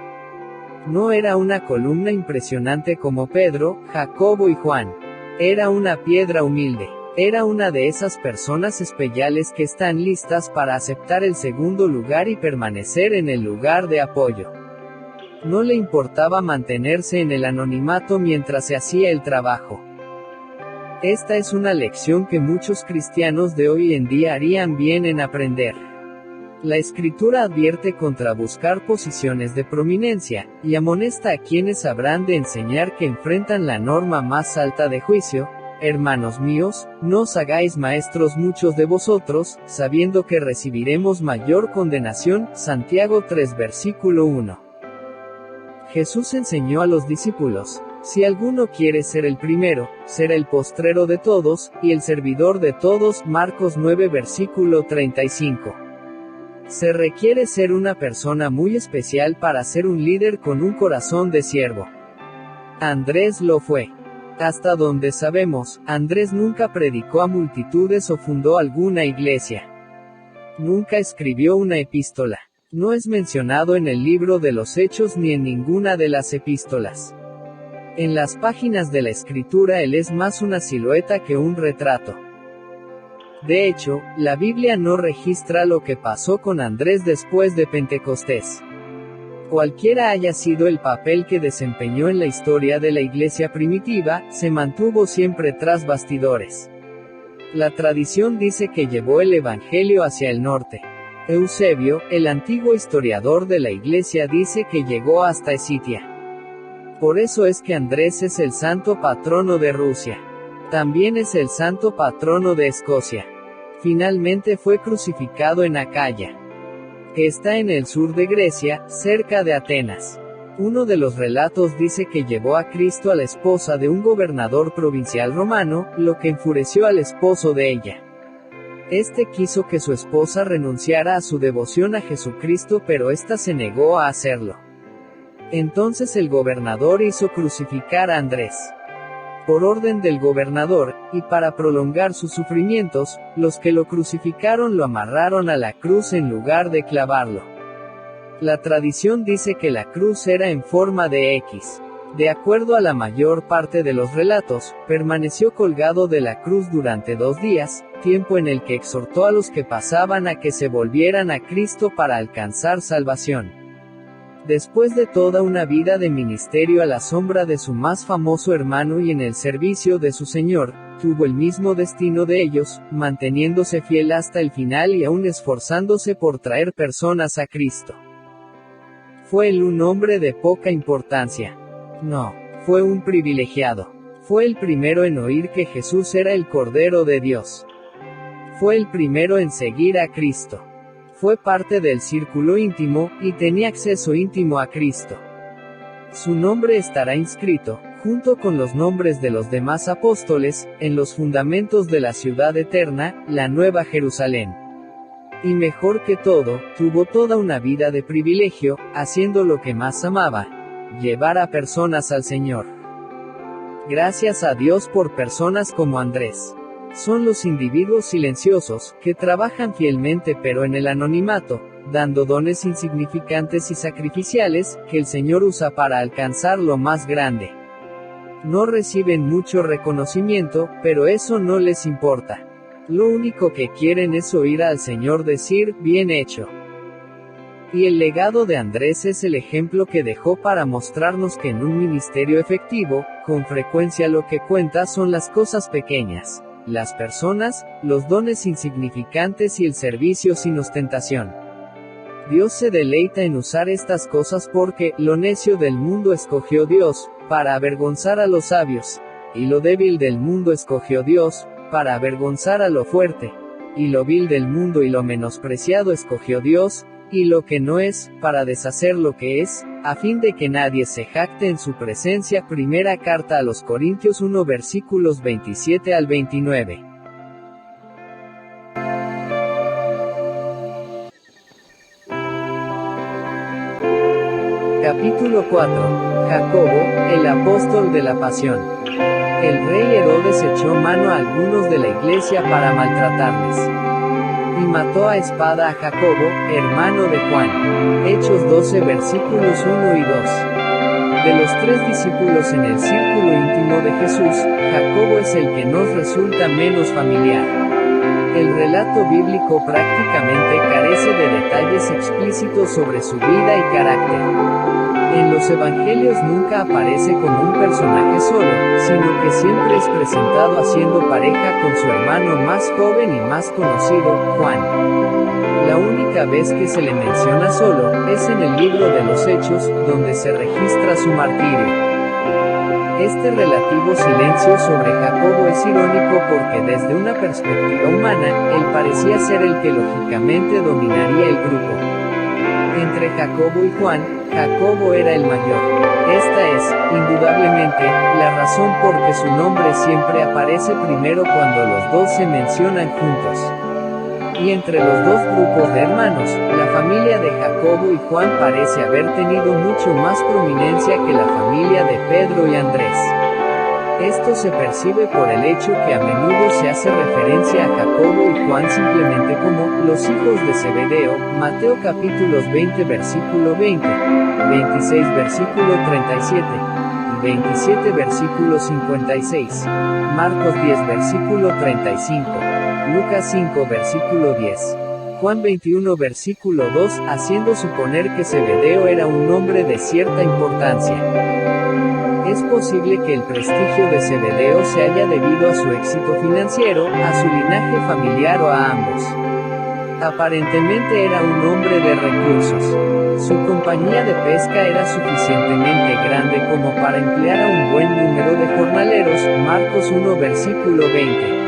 Speaker 1: No era una columna impresionante como Pedro, Jacobo y Juan. Era una piedra humilde. Era una de esas personas especiales que están listas para aceptar el segundo lugar y permanecer en el lugar de apoyo. No le importaba mantenerse en el anonimato mientras se hacía el trabajo. Esta es una lección que muchos cristianos de hoy en día harían bien en aprender. La Escritura advierte contra buscar posiciones de prominencia, y amonesta a quienes habrán de enseñar que enfrentan la norma más alta de juicio. Hermanos míos, no os hagáis maestros muchos de vosotros, sabiendo que recibiremos mayor condenación. Santiago 3 versículo 1. Jesús enseñó a los discípulos, si alguno quiere ser el primero, será el postrero de todos, y el servidor de todos. Marcos 9 versículo 35. Se requiere ser una persona muy especial para ser un líder con un corazón de siervo. Andrés lo fue. Hasta donde sabemos, Andrés nunca predicó a multitudes o fundó alguna iglesia. Nunca escribió una epístola. No es mencionado en el libro de los Hechos ni en ninguna de las epístolas. En las páginas de la Escritura él es más una silueta que un retrato. De hecho, la Biblia no registra lo que pasó con Andrés después de Pentecostés. Cualquiera haya sido el papel que desempeñó en la historia de la iglesia primitiva, se mantuvo siempre tras bastidores. La tradición dice que llevó el evangelio hacia el norte. Eusebio, el antiguo historiador de la iglesia, dice que llegó hasta Escitia. Por eso es que Andrés es el santo patrono de Rusia. También es el santo patrono de Escocia. Finalmente fue crucificado en Acaya, que está en el sur de Grecia, cerca de Atenas. Uno de los relatos dice que llevó a Cristo a la esposa de un gobernador provincial romano, lo que enfureció al esposo de ella. Este quiso que su esposa renunciara a su devoción a Jesucristo, pero ésta se negó a hacerlo. Entonces el gobernador hizo crucificar a Andrés. Por orden del gobernador, y para prolongar sus sufrimientos, los que lo crucificaron lo amarraron a la cruz en lugar de clavarlo. La tradición dice que la cruz era en forma de X. De acuerdo a la mayor parte de los relatos, permaneció colgado de la cruz durante 2 días, tiempo en el que exhortó a los que pasaban a que se volvieran a Cristo para alcanzar salvación. Después de toda una vida de ministerio a la sombra de su más famoso hermano y en el servicio de su Señor, tuvo el mismo destino de ellos, manteniéndose fiel hasta el final y aún esforzándose por traer personas a Cristo. ¿Fue él un hombre de poca importancia? No, fue un privilegiado. Fue el primero en oír que Jesús era el Cordero de Dios. Fue el primero en seguir a Cristo. Fue parte del círculo íntimo, y tenía acceso íntimo a Cristo. Su nombre estará inscrito, junto con los nombres de los demás apóstoles, en los fundamentos de la ciudad eterna, la Nueva Jerusalén. Y mejor que todo, tuvo toda una vida de privilegio, haciendo lo que más amaba: llevar a personas al Señor. Gracias a Dios por personas como Andrés. Son los individuos silenciosos, que trabajan fielmente pero en el anonimato, dando dones insignificantes y sacrificiales, que el Señor usa para alcanzar lo más grande. No reciben mucho reconocimiento, pero eso no les importa. Lo único que quieren es oír al Señor decir, bien hecho. Y el legado de Andrés es el ejemplo que dejó para mostrarnos que en un ministerio efectivo, con frecuencia lo que cuenta son las cosas pequeñas. Las personas, los dones insignificantes y el servicio sin ostentación. Dios se deleita en usar estas cosas porque, lo necio del mundo escogió Dios, para avergonzar a los sabios, y lo débil del mundo escogió Dios, para avergonzar a lo fuerte, y lo vil del mundo y lo menospreciado escogió Dios, y lo que no es, para deshacer lo que es, a fin de que nadie se jacte en su presencia. Primera carta a los Corintios 1 versículos 27 al 29. Capítulo 4. Jacobo, el apóstol de la pasión. El rey Herodes echó mano a algunos de la iglesia para maltratarles. Y mató a espada a Jacobo, hermano de Juan. Hechos 12 versículos 1 y 2. De los 3 discípulos en el círculo íntimo de Jesús, Jacobo es el que nos resulta menos familiar. El relato bíblico prácticamente carece de detalles explícitos sobre su vida y carácter. En los evangelios nunca aparece como un personaje solo, sino que siempre es presentado haciendo pareja con su hermano más joven y más conocido, Juan. La única vez que se le menciona solo, es en el libro de los Hechos, donde se registra su martirio. Este relativo silencio sobre Jacobo es irónico porque desde una perspectiva humana, él parecía ser el que lógicamente dominaría el grupo. Entre Jacobo y Juan, Jacobo era el mayor. Esta es, indudablemente, la razón por que su nombre siempre aparece primero cuando los dos se mencionan juntos. Y entre los dos grupos de hermanos, la familia de Jacobo y Juan parece haber tenido mucho más prominencia que la familia de Pedro y Andrés. Esto se percibe por el hecho que a menudo se hace referencia a Jacobo y Juan simplemente como los hijos de Zebedeo, Mateo capítulos 20 versículo 20, 26 versículo 37, y 27 versículo 56, Marcos 10 versículo 35, Lucas 5 versículo 10, Juan 21 versículo 2, haciendo suponer que Zebedeo era un hombre de cierta importancia. Es posible que el prestigio de Zebedeo se haya debido a su éxito financiero, a su linaje familiar o a ambos. Aparentemente era un hombre de recursos. Su compañía de pesca era suficientemente grande como para emplear a un buen número de jornaleros, Marcos 1 versículo 20.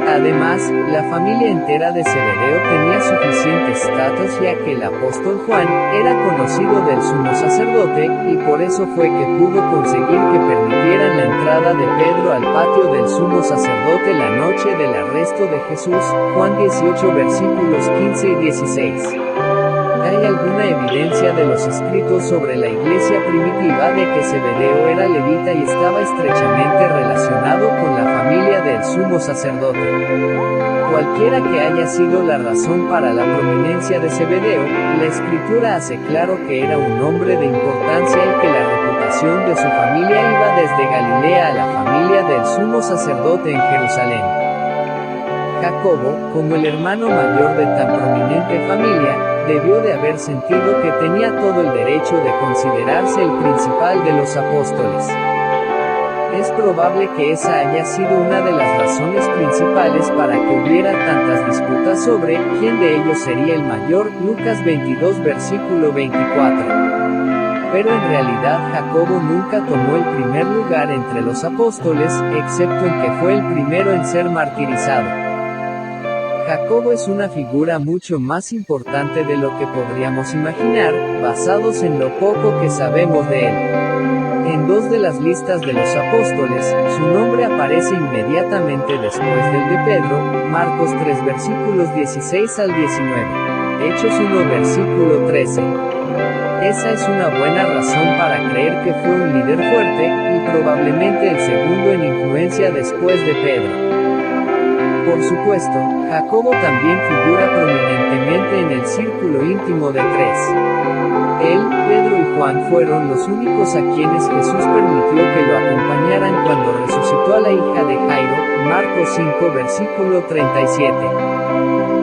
Speaker 1: Además, la familia entera de Zebedeo tenía suficiente estatus ya que el apóstol Juan era conocido del sumo sacerdote, y por eso fue que pudo conseguir que permitieran la entrada de Pedro al patio del sumo sacerdote la noche del arresto de Jesús, Juan 18 versículos 15 y 16. ¿Hay alguna evidencia de los escritos sobre la iglesia primitiva de que Zebedeo era levita y estaba estrechamente relacionado con la familia del sumo sacerdote? Cualquiera que haya sido la razón para la prominencia de Zebedeo, la escritura hace claro que era un hombre de importancia y que la reputación de su familia iba desde Galilea a la familia del sumo sacerdote en Jerusalén. Jacobo, como el hermano mayor de tan prominente familia, debió de haber sentido que tenía todo el derecho de considerarse el principal de los apóstoles. Es probable que esa haya sido una de las razones principales para que hubiera tantas disputas sobre quién de ellos sería el mayor, Lucas 22 versículo 24. Pero en realidad Jacobo nunca tomó el primer lugar entre los apóstoles, excepto en que fue el primero en ser martirizado. Jacobo es una figura mucho más importante de lo que podríamos imaginar, basados en lo poco que sabemos de él. En dos de las listas de los apóstoles, su nombre aparece inmediatamente después del de Pedro, Marcos 3 versículos 16 al 19. Hechos 1 versículo 13. Esa es una buena razón para creer que fue un líder fuerte, y probablemente el segundo en influencia después de Pedro. Por supuesto, Jacobo también figura prominentemente en el círculo íntimo de tres. Él, Pedro y Juan fueron los únicos a quienes Jesús permitió que lo acompañaran cuando resucitó a la hija de Jairo, Marcos 5 versículo 37.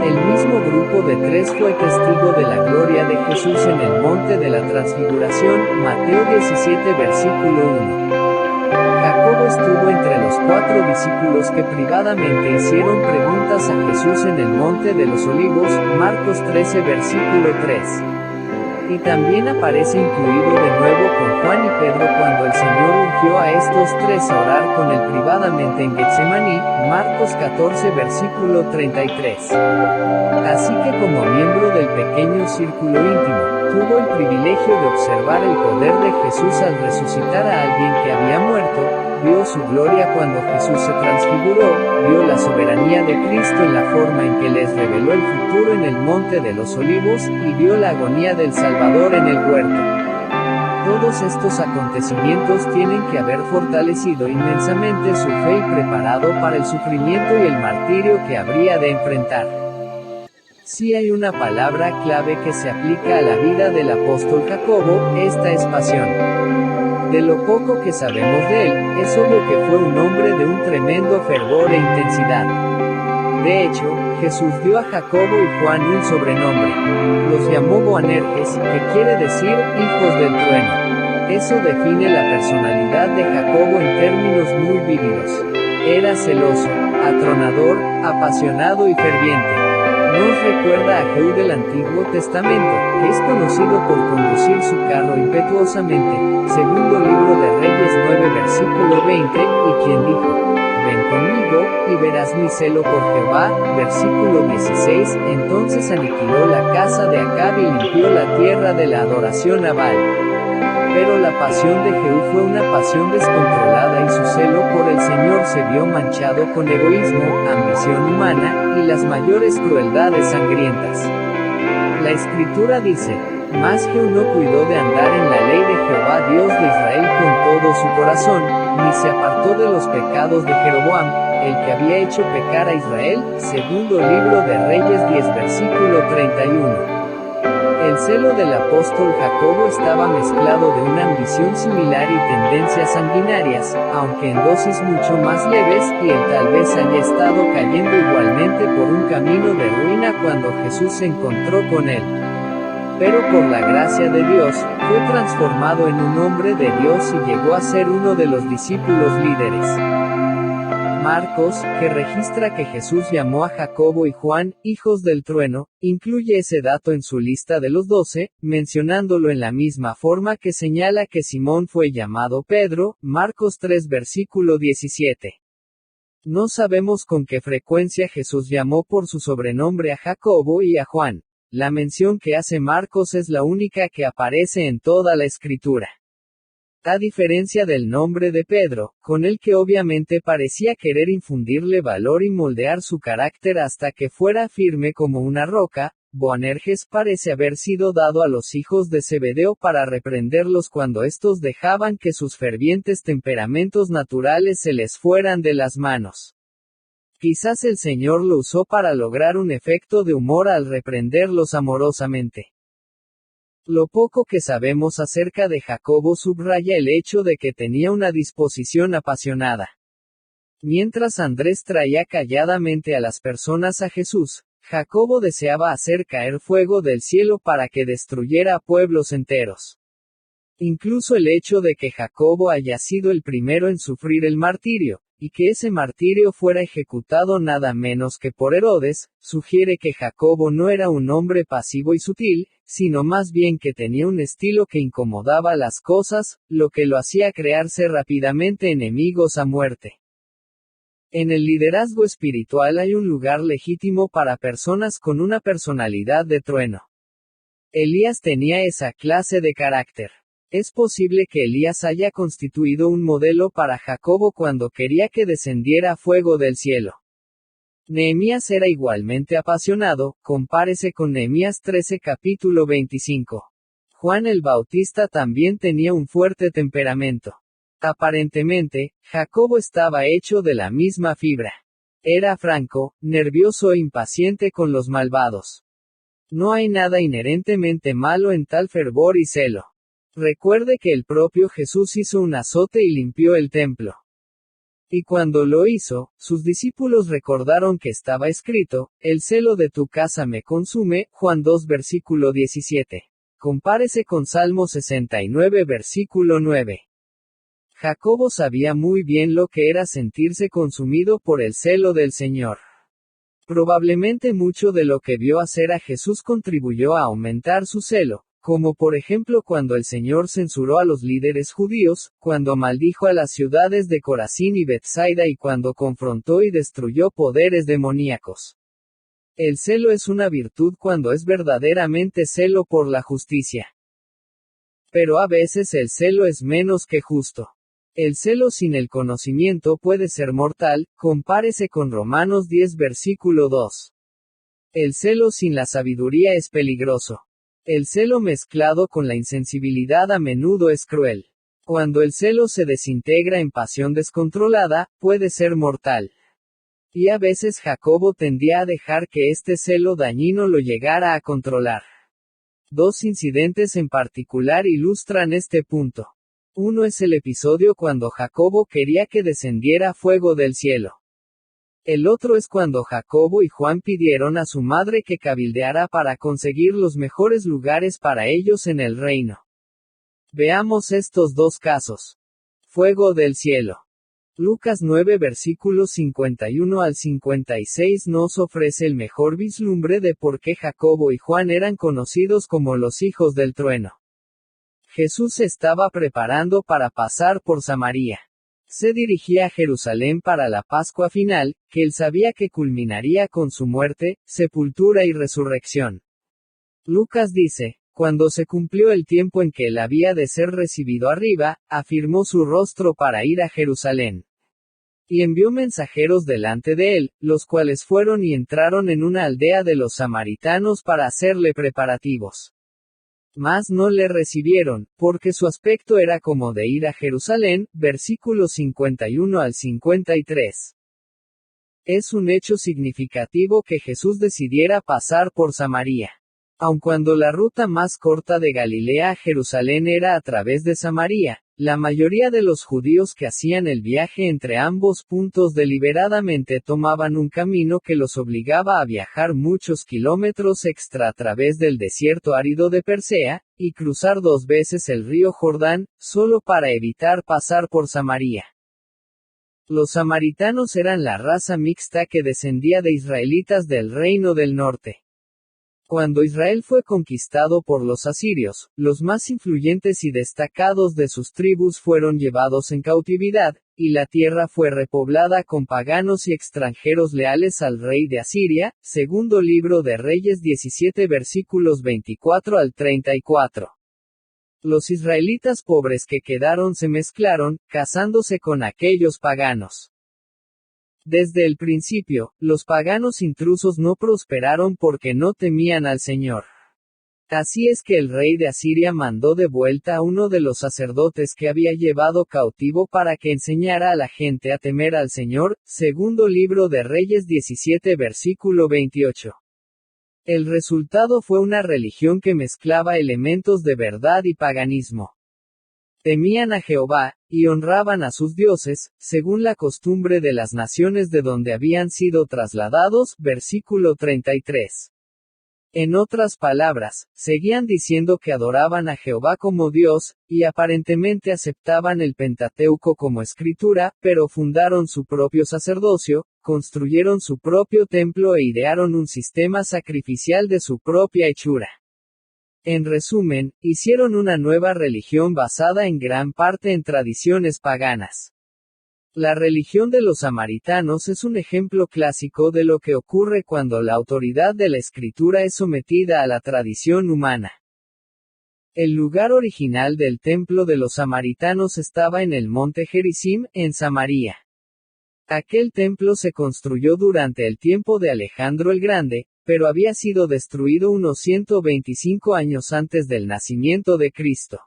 Speaker 1: El mismo grupo de tres fue testigo de la gloria de Jesús en el monte de la transfiguración, Mateo 17 versículo 1. Jacobo estuvo entre los 4 discípulos que privadamente hicieron preguntas a Jesús en el monte de los olivos, Marcos 13 versículo 3. Y también aparece incluido de nuevo con Juan y Pedro cuando el Señor ungió a estos tres a orar con él privadamente en Getsemaní, Marcos 14 versículo 33. Así que como miembro del pequeño círculo íntimo, tuvo el privilegio de observar el poder de Jesús al resucitar a alguien que había muerto, vio su gloria cuando Jesús se transfiguró, vio la soberanía de Cristo en la forma en que les reveló el futuro en el monte de los olivos, y vio la agonía del Salvador en el huerto. Todos estos acontecimientos tienen que haber fortalecido inmensamente su fe y preparado para el sufrimiento y el martirio que habría de enfrentar. Si hay una palabra clave que se aplica a la vida del apóstol Jacobo, esta es pasión. De lo poco que sabemos de él, es obvio que fue un hombre de un tremendo fervor e intensidad. De hecho, Jesús dio a Jacobo y Juan un sobrenombre. Los llamó Boanerges, que quiere decir, hijos del trueno. Eso define la personalidad de Jacobo en términos muy vívidos. Era celoso, atronador, apasionado y ferviente. Nos recuerda a Jehú del Antiguo Testamento, que es conocido por conducir su carro impetuosamente, segundo libro de Reyes 9 versículo 20, y quien dijo: ven conmigo, y verás mi celo por Jehová, versículo 16, entonces aniquiló la casa de Acab y limpió la tierra de la adoración a Baal. Pero la pasión de Jehú fue una pasión descontrolada y su celo por el Señor se vio manchado con egoísmo, ambición humana, y las mayores crueldades sangrientas. La Escritura dice: mas Jehú no cuidó de andar en la ley de Jehová Dios de Israel con todo su corazón, ni se apartó de los pecados de Jeroboam, el que había hecho pecar a Israel, segundo libro de Reyes 10 versículo 31. El celo del apóstol Jacobo estaba mezclado de una ambición similar y tendencias sanguinarias, aunque en dosis mucho más leves, y él tal vez haya estado cayendo igualmente por un camino de ruina cuando Jesús se encontró con él. Pero por la gracia de Dios, fue transformado en un hombre de Dios y llegó a ser uno de los discípulos líderes. Marcos, que registra que Jesús llamó a Jacobo y Juan, hijos del trueno, incluye ese dato en su lista de los 12, mencionándolo en la misma forma que señala que Simón fue llamado Pedro, Marcos 3 versículo 17. No sabemos con qué frecuencia Jesús llamó por su sobrenombre a Jacobo y a Juan. La mención que hace Marcos es la única que aparece en toda la Escritura. A diferencia del nombre de Pedro, con el que obviamente parecía querer infundirle valor y moldear su carácter hasta que fuera firme como una roca, Boanerges parece haber sido dado a los hijos de Zebedeo para reprenderlos cuando estos dejaban que sus fervientes temperamentos naturales se les fueran de las manos. Quizás el Señor lo usó para lograr un efecto de humor al reprenderlos amorosamente. Lo poco que sabemos acerca de Jacobo subraya el hecho de que tenía una disposición apasionada. Mientras Andrés traía calladamente a las personas a Jesús, Jacobo deseaba hacer caer fuego del cielo para que destruyera a pueblos enteros. Incluso el hecho de que Jacobo haya sido el primero en sufrir el martirio, y que ese martirio fuera ejecutado nada menos que por Herodes, sugiere que Jacobo no era un hombre pasivo y sutil, sino más bien que tenía un estilo que incomodaba las cosas, lo que lo hacía crearse rápidamente enemigos a muerte. En el liderazgo espiritual hay un lugar legítimo para personas con una personalidad de trueno. Elías tenía esa clase de carácter. Es posible que Elías haya constituido un modelo para Jacobo cuando quería que descendiera fuego del cielo. Nehemías era igualmente apasionado, compárese con Nehemías 13 capítulo 25. Juan el Bautista también tenía un fuerte temperamento. Aparentemente, Jacobo estaba hecho de la misma fibra. Era franco, nervioso e impaciente con los malvados. No hay nada inherentemente malo en tal fervor y celo. Recuerde que el propio Jesús hizo un azote y limpió el templo. Y cuando lo hizo, sus discípulos recordaron que estaba escrito, el celo de tu casa me consume, Juan 2 versículo 17. Compárese con Salmo 69 versículo 9. Jacobo sabía muy bien lo que era sentirse consumido por el celo del Señor. Probablemente mucho de lo que vio hacer a Jesús contribuyó a aumentar su celo, como por ejemplo cuando el Señor censuró a los líderes judíos, cuando maldijo a las ciudades de Corazín y Betsaida y cuando confrontó y destruyó poderes demoníacos. El celo es una virtud cuando es verdaderamente celo por la justicia. Pero a veces el celo es menos que justo. El celo sin el conocimiento puede ser mortal, compárese con Romanos 10 versículo 2. El celo sin la sabiduría es peligroso. El celo mezclado con la insensibilidad a menudo es cruel. Cuando el celo se desintegra en pasión descontrolada, puede ser mortal. Y a veces Jacobo tendía a dejar que este celo dañino lo llegara a controlar. Dos incidentes en particular ilustran este punto. Uno es el episodio cuando Jacobo quería que descendiera fuego del cielo. El otro es cuando Jacobo y Juan pidieron a su madre que cabildeara para conseguir los mejores lugares para ellos en el reino. Veamos estos dos casos. Fuego del cielo. Lucas 9 versículos 51 al 56 nos ofrece el mejor vislumbre de por qué Jacobo y Juan eran conocidos como los hijos del trueno. Jesús se estaba preparando para pasar por Samaria. Se dirigía a Jerusalén para la Pascua final, que él sabía que culminaría con su muerte, sepultura y resurrección. Lucas dice, cuando se cumplió el tiempo en que él había de ser recibido arriba, afirmó su rostro para ir a Jerusalén. Y envió mensajeros delante de él, los cuales fueron y entraron en una aldea de los samaritanos para hacerle preparativos. Mas no le recibieron, porque su aspecto era como de ir a Jerusalén, versículos 51 al 53. Es un hecho significativo que Jesús decidiera pasar por Samaria. Aun cuando la ruta más corta de Galilea a Jerusalén era a través de Samaria, la mayoría de los judíos que hacían el viaje entre ambos puntos deliberadamente tomaban un camino que los obligaba a viajar muchos kilómetros extra a través del desierto árido de Persea, y cruzar 2 veces el río Jordán, solo para evitar pasar por Samaria. Los samaritanos eran la raza mixta que descendía de israelitas del Reino del Norte. Cuando Israel fue conquistado por los asirios, los más influyentes y destacados de sus tribus fueron llevados en cautividad, y la tierra fue repoblada con paganos y extranjeros leales al rey de Asiria, segundo libro de Reyes 17 versículos 24 al 34. Los israelitas pobres que quedaron se mezclaron, casándose con aquellos paganos. Desde el principio, los paganos intrusos no prosperaron porque no temían al Señor. Así es que el rey de Asiria mandó de vuelta a uno de los sacerdotes que había llevado cautivo para que enseñara a la gente a temer al Señor, segundo libro de Reyes 17 versículo 28. El resultado fue una religión que mezclaba elementos de verdad y paganismo. Temían a Jehová, y honraban a sus dioses, según la costumbre de las naciones de donde habían sido trasladados, versículo 33. En otras palabras, seguían diciendo que adoraban a Jehová como Dios, y aparentemente aceptaban el Pentateuco como escritura, pero fundaron su propio sacerdocio, construyeron su propio templo e idearon un sistema sacrificial de su propia hechura. En resumen, hicieron una nueva religión basada en gran parte en tradiciones paganas. La religión de los samaritanos es un ejemplo clásico de lo que ocurre cuando la autoridad de la escritura es sometida a la tradición humana. El lugar original del templo de los samaritanos estaba en el monte Gerizim, en Samaria. Aquel templo se construyó durante el tiempo de Alejandro el Grande, pero había sido destruido unos 125 años antes del nacimiento de Cristo.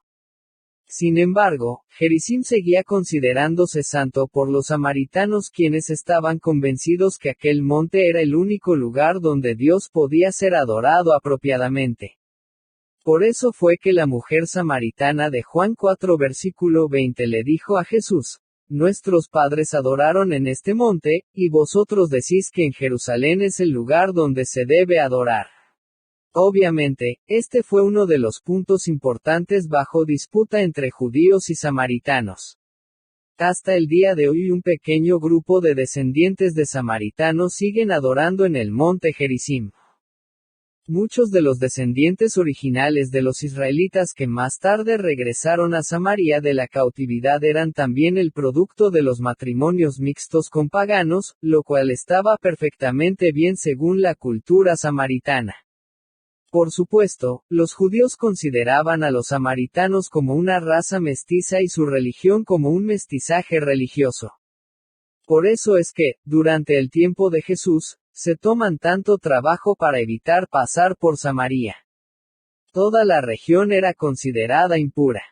Speaker 1: Sin embargo, Gerizim seguía considerándose santo por los samaritanos, quienes estaban convencidos que aquel monte era el único lugar donde Dios podía ser adorado apropiadamente. Por eso fue que la mujer samaritana de Juan 4 versículo 20 le dijo a Jesús: Nuestros padres adoraron en este monte, y vosotros decís que en Jerusalén es el lugar donde se debe adorar. Obviamente, este fue uno de los puntos importantes bajo disputa entre judíos y samaritanos. Hasta el día de hoy un pequeño grupo de descendientes de samaritanos siguen adorando en el monte Gerizim. Muchos de los descendientes originales de los israelitas que más tarde regresaron a Samaria de la cautividad eran también el producto de los matrimonios mixtos con paganos, lo cual estaba perfectamente bien según la cultura samaritana. Por supuesto, los judíos consideraban a los samaritanos como una raza mestiza y su religión como un mestizaje religioso. Por eso es que, durante el tiempo de Jesús, se toman tanto trabajo para evitar pasar por Samaria. Toda la región era considerada impura.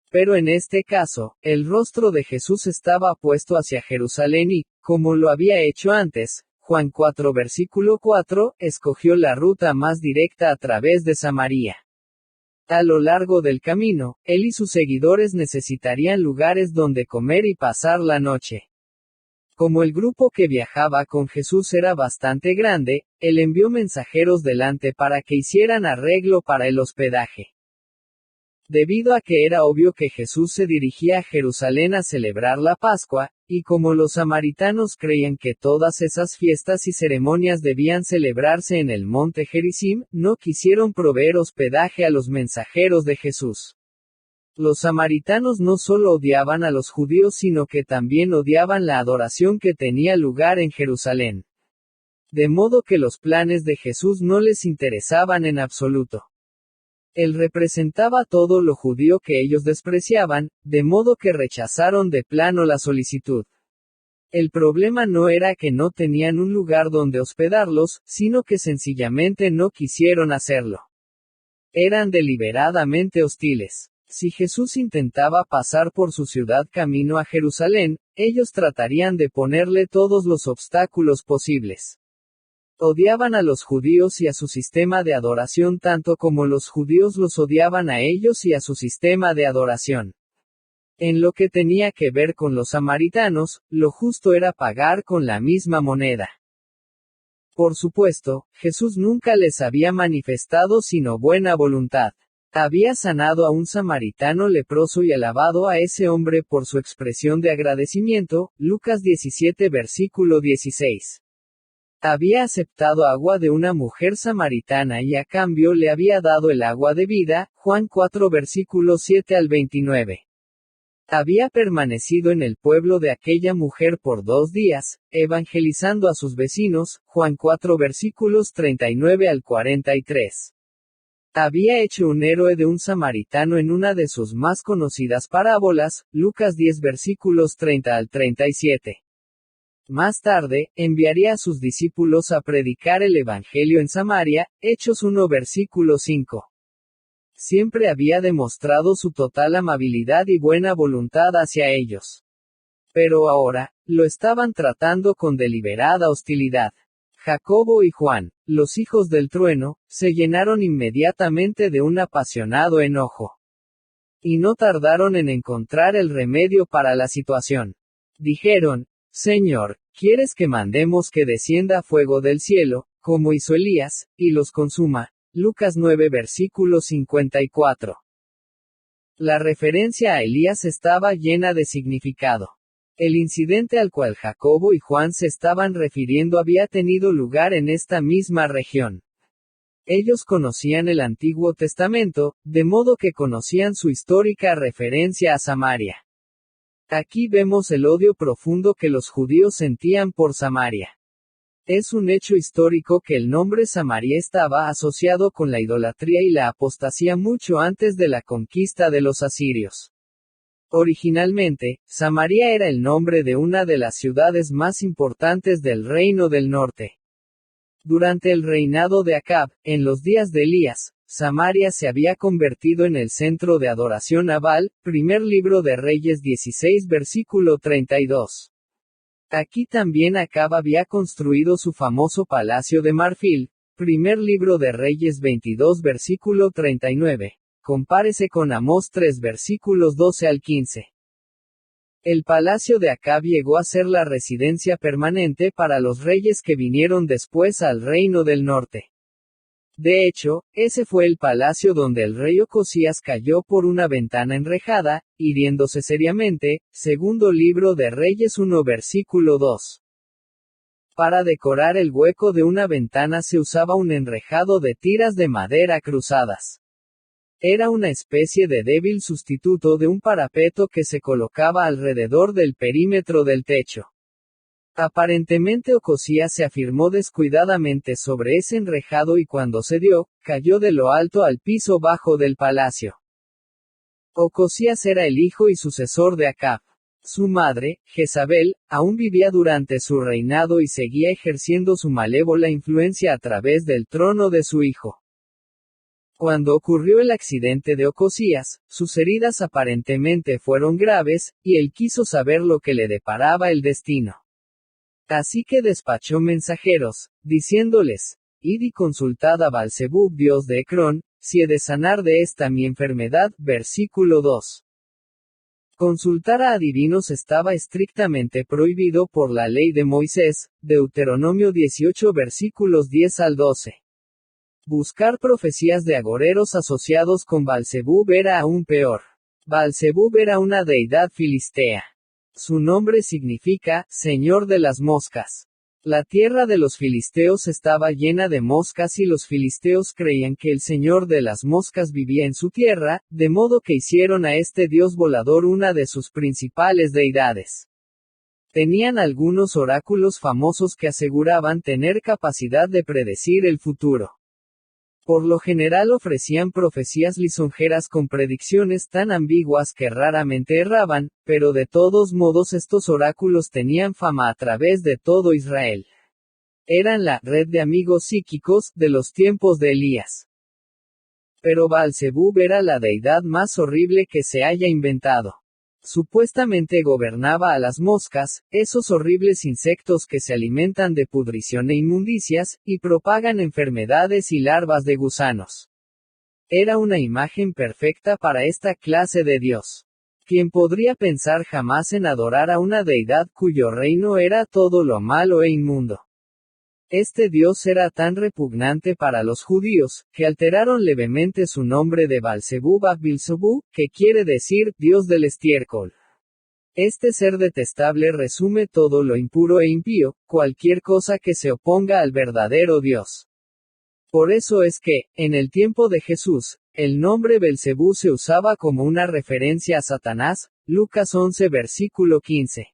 Speaker 1: Pero en este caso, el rostro de Jesús estaba puesto hacia Jerusalén y, como lo había hecho antes, Juan 4 versículo 4, escogió la ruta más directa a través de Samaria. A lo largo del camino, él y sus seguidores necesitarían lugares donde comer y pasar la noche. Como el grupo que viajaba con Jesús era bastante grande, él envió mensajeros delante para que hicieran arreglo para el hospedaje. Debido a que era obvio que Jesús se dirigía a Jerusalén a celebrar la Pascua, y como los samaritanos creían que todas esas fiestas y ceremonias debían celebrarse en el monte Gerizim, no quisieron proveer hospedaje a los mensajeros de Jesús. Los samaritanos no solo odiaban a los judíos sino que también odiaban la adoración que tenía lugar en Jerusalén. De modo que los planes de Jesús no les interesaban en absoluto. Él representaba todo lo judío que ellos despreciaban, de modo que rechazaron de plano la solicitud. El problema no era que no tenían un lugar donde hospedarlos, sino que sencillamente no quisieron hacerlo. Eran deliberadamente hostiles. Si Jesús intentaba pasar por su ciudad camino a Jerusalén, ellos tratarían de ponerle todos los obstáculos posibles. Odiaban a los judíos y a su sistema de adoración tanto como los judíos los odiaban a ellos y a su sistema de adoración. En lo que tenía que ver con los samaritanos, lo justo era pagar con la misma moneda. Por supuesto, Jesús nunca les había manifestado sino buena voluntad. Había sanado a un samaritano leproso y alabado a ese hombre por su expresión de agradecimiento, Lucas 17 versículo 16. Había aceptado agua de una mujer samaritana y a cambio le había dado el agua de vida, Juan 4 versículo 7 al 29. Había permanecido en el pueblo de aquella mujer por 2 días, evangelizando a sus vecinos, Juan 4 versículos 39 al 43. Había hecho un héroe de un samaritano en una de sus más conocidas parábolas, Lucas 10 versículos 30 al 37. Más tarde, enviaría a sus discípulos a predicar el Evangelio en Samaria, Hechos 1 versículo 5. Siempre había demostrado su total amabilidad y buena voluntad hacia ellos. Pero ahora, lo estaban tratando con deliberada hostilidad. Jacobo y Juan, los hijos del trueno, se llenaron inmediatamente de un apasionado enojo. Y no tardaron en encontrar el remedio para la situación. Dijeron, Señor, ¿quieres que mandemos que descienda fuego del cielo, como hizo Elías, y los consuma? Lucas 9 versículo 54. La referencia a Elías estaba llena de significado. El incidente al cual Jacobo y Juan se estaban refiriendo había tenido lugar en esta misma región. Ellos conocían el Antiguo Testamento, de modo que conocían su histórica referencia a Samaria. Aquí vemos el odio profundo que los judíos sentían por Samaria. Es un hecho histórico que el nombre Samaria estaba asociado con la idolatría y la apostasía mucho antes de la conquista de los asirios. Originalmente, Samaria era el nombre de una de las ciudades más importantes del Reino del Norte. Durante el reinado de Acab, en los días de Elías, Samaria se había convertido en el centro de adoración a Baal, primer libro de Reyes 16 versículo 32. Aquí también Acab había construido su famoso palacio de marfil, primer libro de Reyes 22 versículo 39. Compárese con Amós 3 versículos 12 al 15. El palacio de Acab llegó a ser la residencia permanente para los reyes que vinieron después al reino del norte. De hecho, ese fue el palacio donde el rey Ocosías cayó por una ventana enrejada, hiriéndose seriamente, segundo libro de Reyes 1 versículo 2. Para decorar el hueco de una ventana se usaba un enrejado de tiras de madera cruzadas. Era una especie de débil sustituto de un parapeto que se colocaba alrededor del perímetro del techo. Aparentemente Ocosías se afirmó descuidadamente sobre ese enrejado y cuando cedió, cayó de lo alto al piso bajo del palacio. Ocosías era el hijo y sucesor de Acab. Su madre, Jezabel, aún vivía durante su reinado y seguía ejerciendo su malévola influencia a través del trono de su hijo. Cuando ocurrió el accidente de Ocosías, sus heridas aparentemente fueron graves, y él quiso saber lo que le deparaba el destino. Así que despachó mensajeros, diciéndoles, id y consultad a Baalzebub dios de Ecrón, si he de sanar de esta mi enfermedad, versículo 2. Consultar a adivinos estaba estrictamente prohibido por la ley de Moisés, Deuteronomio 18 versículos 10 al 12. Buscar profecías de agoreros asociados con Baalzebub era aún peor. Baalzebub era una deidad filistea. Su nombre significa, Señor de las moscas. La tierra de los filisteos estaba llena de moscas y los filisteos creían que el Señor de las moscas vivía en su tierra, de modo que hicieron a este dios volador una de sus principales deidades. Tenían algunos oráculos famosos que aseguraban tener capacidad de predecir el futuro. Por lo general ofrecían profecías lisonjeras con predicciones tan ambiguas que raramente erraban, pero de todos modos estos oráculos tenían fama a través de todo Israel. Eran la red de amigos psíquicos de los tiempos de Elías. Pero Baalzebub era la deidad más horrible que se haya inventado. Supuestamente gobernaba a las moscas, esos horribles insectos que se alimentan de pudrición e inmundicias, y propagan enfermedades y larvas de gusanos. Era una imagen perfecta para esta clase de Dios. ¿Quién podría pensar jamás en adorar a una deidad cuyo reino era todo lo malo e inmundo? Este Dios era tan repugnante para los judíos, que alteraron levemente su nombre de Balzebub a Bilzebú, que quiere decir, Dios del estiércol. Este ser detestable resume todo lo impuro e impío, cualquier cosa que se oponga al verdadero Dios. Por eso es que, en el tiempo de Jesús, el nombre Belcebú se usaba como una referencia a Satanás, Lucas 11 versículo 15.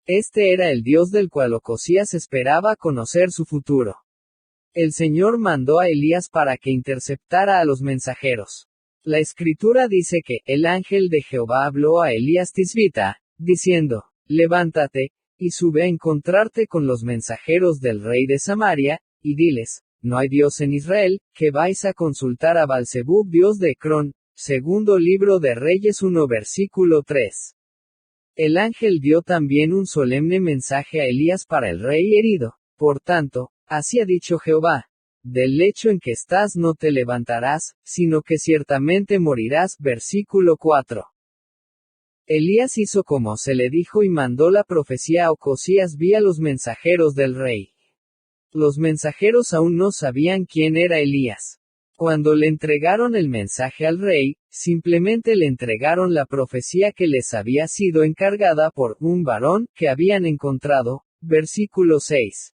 Speaker 1: Este era el Dios del cual Ocosías esperaba conocer su futuro. El Señor mandó a Elías para que interceptara a los mensajeros. La Escritura dice que, el ángel de Jehová habló a Elías Tisbita, diciendo, levántate, y sube a encontrarte con los mensajeros del rey de Samaria, y diles, no hay Dios en Israel, que vais a consultar a Balzebub Dios de Ecrón. Segundo libro de Reyes 1 versículo 3. El ángel dio también un solemne mensaje a Elías para el rey herido. Por tanto, así ha dicho Jehová, del lecho en que estás no te levantarás, sino que ciertamente morirás. Versículo 4. Elías hizo como se le dijo y mandó la profecía a Ocosías vía los mensajeros del rey. Los mensajeros aún no sabían quién era Elías. Cuando le entregaron el mensaje al rey, simplemente le entregaron la profecía que les había sido encargada por un varón que habían encontrado. Versículo 6.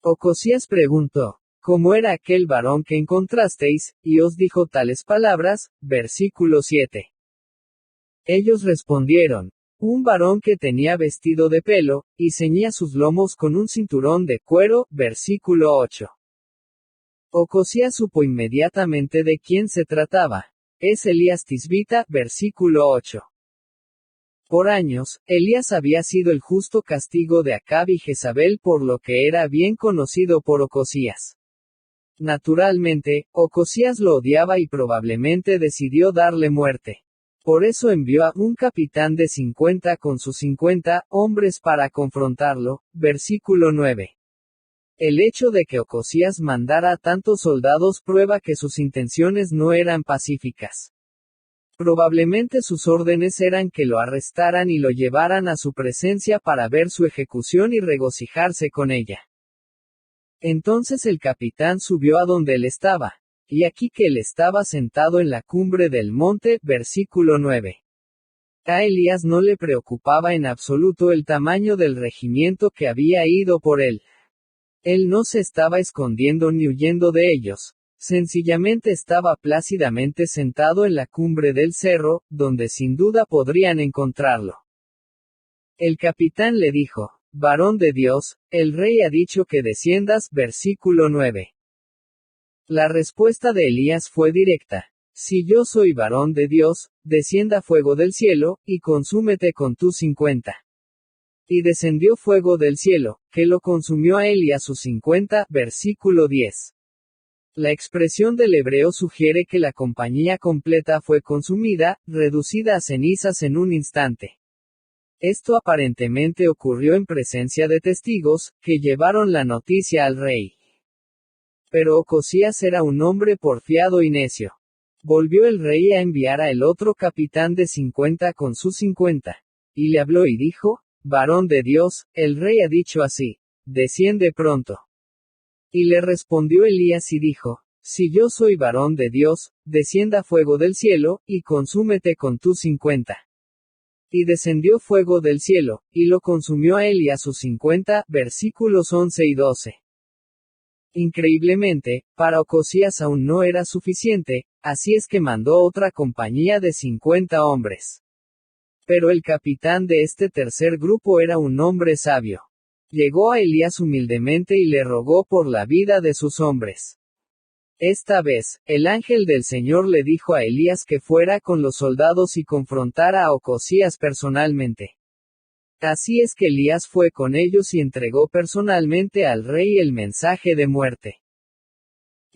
Speaker 1: Ocosías preguntó, ¿cómo era aquel varón que encontrasteis? Y os dijo tales palabras. Versículo 7. Ellos respondieron, un varón que tenía vestido de pelo, y ceñía sus lomos con un cinturón de cuero. Versículo 8. Ocosías supo inmediatamente de quién se trataba. Es Elías Tisbita. Versículo 8. Por años, Elías había sido el justo castigo de Acab y Jezabel por lo que era bien conocido por Ocosías. Naturalmente, Ocosías lo odiaba y probablemente decidió darle muerte. Por eso envió a un capitán de 50 con sus 50 hombres para confrontarlo. Versículo 9. El hecho de que Ocosías mandara a tantos soldados prueba que sus intenciones no eran pacíficas. Probablemente sus órdenes eran que lo arrestaran y lo llevaran a su presencia para ver su ejecución y regocijarse con ella. Entonces el capitán subió a donde él estaba, y aquí que él estaba sentado en la cumbre del monte. Versículo 9. A Elías no le preocupaba en absoluto el tamaño del regimiento que había ido por él. Él no se estaba escondiendo ni huyendo de ellos, sencillamente estaba plácidamente sentado en la cumbre del cerro, donde sin duda podrían encontrarlo. El capitán le dijo, varón de Dios, el rey ha dicho que desciendas. Versículo 9. La respuesta de Elías fue directa. Si yo soy varón de Dios, descienda fuego del cielo, y consúmete con tus 50. Y descendió fuego del cielo, que lo consumió a él y a sus 50. Versículo 10. La expresión del hebreo sugiere que la compañía completa fue consumida, reducida a cenizas en un instante. Esto aparentemente ocurrió en presencia de testigos, que llevaron la noticia al rey. Pero Ocosías era un hombre porfiado y necio. Volvió el rey a enviar a el otro capitán de 50 con sus 50. Y le habló y dijo, varón de Dios, el rey ha dicho así, desciende pronto. Y le respondió Elías y dijo, si yo soy varón de Dios, descienda fuego del cielo, y consúmete con tus 50. Y descendió fuego del cielo, y lo consumió a él y a sus 50. Versículos 11 y 12. Increíblemente, para Ocosías aún no era suficiente, así es que mandó otra compañía de 50 hombres. Pero el capitán de este tercer grupo era un hombre sabio. Llegó a Elías humildemente y le rogó por la vida de sus hombres. Esta vez, el ángel del Señor le dijo a Elías que fuera con los soldados y confrontara a Ocosías personalmente. Así es que Elías fue con ellos y entregó personalmente al rey el mensaje de muerte.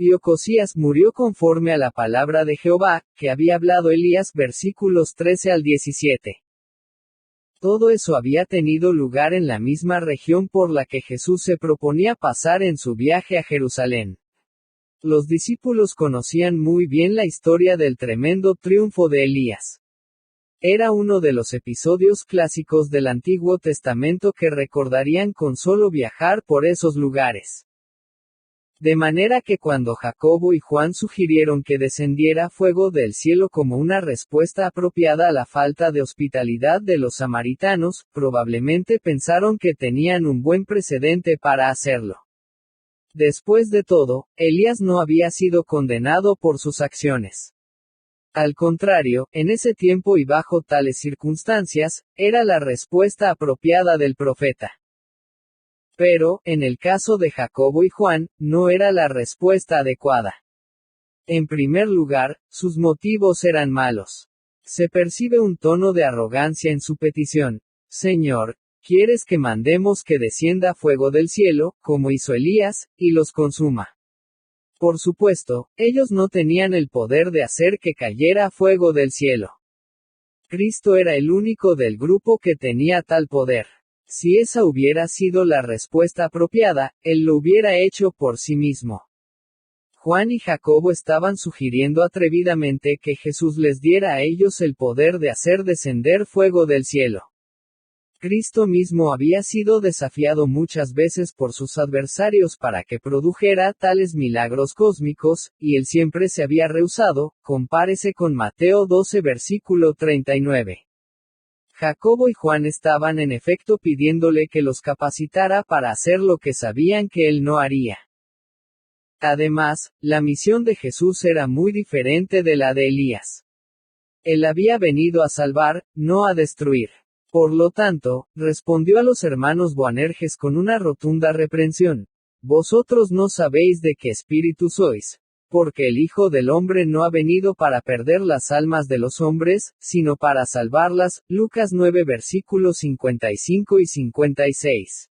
Speaker 1: Y Ocosías murió conforme a la palabra de Jehová, que había hablado Elías, versículos 13 al 17. Todo eso había tenido lugar en la misma región por la que Jesús se proponía pasar en su viaje a Jerusalén. Los discípulos conocían muy bien la historia del tremendo triunfo de Elías. Era uno de los episodios clásicos del Antiguo Testamento que recordarían con solo viajar por esos lugares. De manera que cuando Jacobo y Juan sugirieron que descendiera fuego del cielo como una respuesta apropiada a la falta de hospitalidad de los samaritanos, probablemente pensaron que tenían un buen precedente para hacerlo. Después de todo, Elías no había sido condenado por sus acciones. Al contrario, en ese tiempo y bajo tales circunstancias, era la respuesta apropiada del profeta. Pero, en el caso de Jacobo y Juan, no era la respuesta adecuada. En primer lugar, sus motivos eran malos. Se percibe un tono de arrogancia en su petición. Señor, ¿quieres que mandemos que descienda fuego del cielo, como hizo Elías, y los consuma? Por supuesto, ellos no tenían el poder de hacer que cayera fuego del cielo. Cristo era el único del grupo que tenía tal poder. Si esa hubiera sido la respuesta apropiada, él lo hubiera hecho por sí mismo. Juan y Jacobo estaban sugiriendo atrevidamente que Jesús les diera a ellos el poder de hacer descender fuego del cielo. Cristo mismo había sido desafiado muchas veces por sus adversarios para que produjera tales milagros cósmicos, y él siempre se había rehusado. Compárese con Mateo 12 versículo 39. Jacobo y Juan estaban en efecto pidiéndole que los capacitara para hacer lo que sabían que él no haría. Además, la misión de Jesús era muy diferente de la de Elías. Él había venido a salvar, no a destruir. Por lo tanto, respondió a los hermanos Boanerges con una rotunda reprensión. Vosotros no sabéis de qué espíritu sois. Porque el Hijo del Hombre no ha venido para perder las almas de los hombres, sino para salvarlas. Lucas 9 versículos 55 y 56.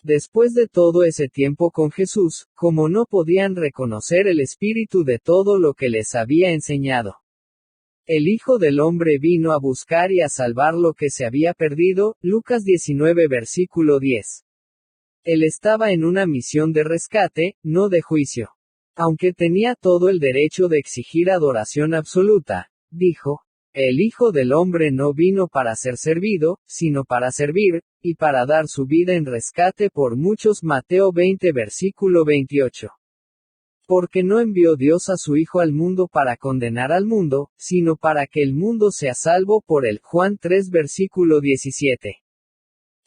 Speaker 1: Después de todo ese tiempo con Jesús, como no podían reconocer el espíritu de todo lo que les había enseñado. El Hijo del Hombre vino a buscar y a salvar lo que se había perdido. Lucas 19 versículo 10. Él estaba en una misión de rescate, no de juicio. Aunque tenía todo el derecho de exigir adoración absoluta, dijo, el Hijo del Hombre no vino para ser servido, sino para servir, y para dar su vida en rescate por muchos. Mateo 20 versículo 28. Porque no envió Dios a su Hijo al mundo para condenar al mundo, sino para que el mundo sea salvo por él. Juan 3 versículo 17.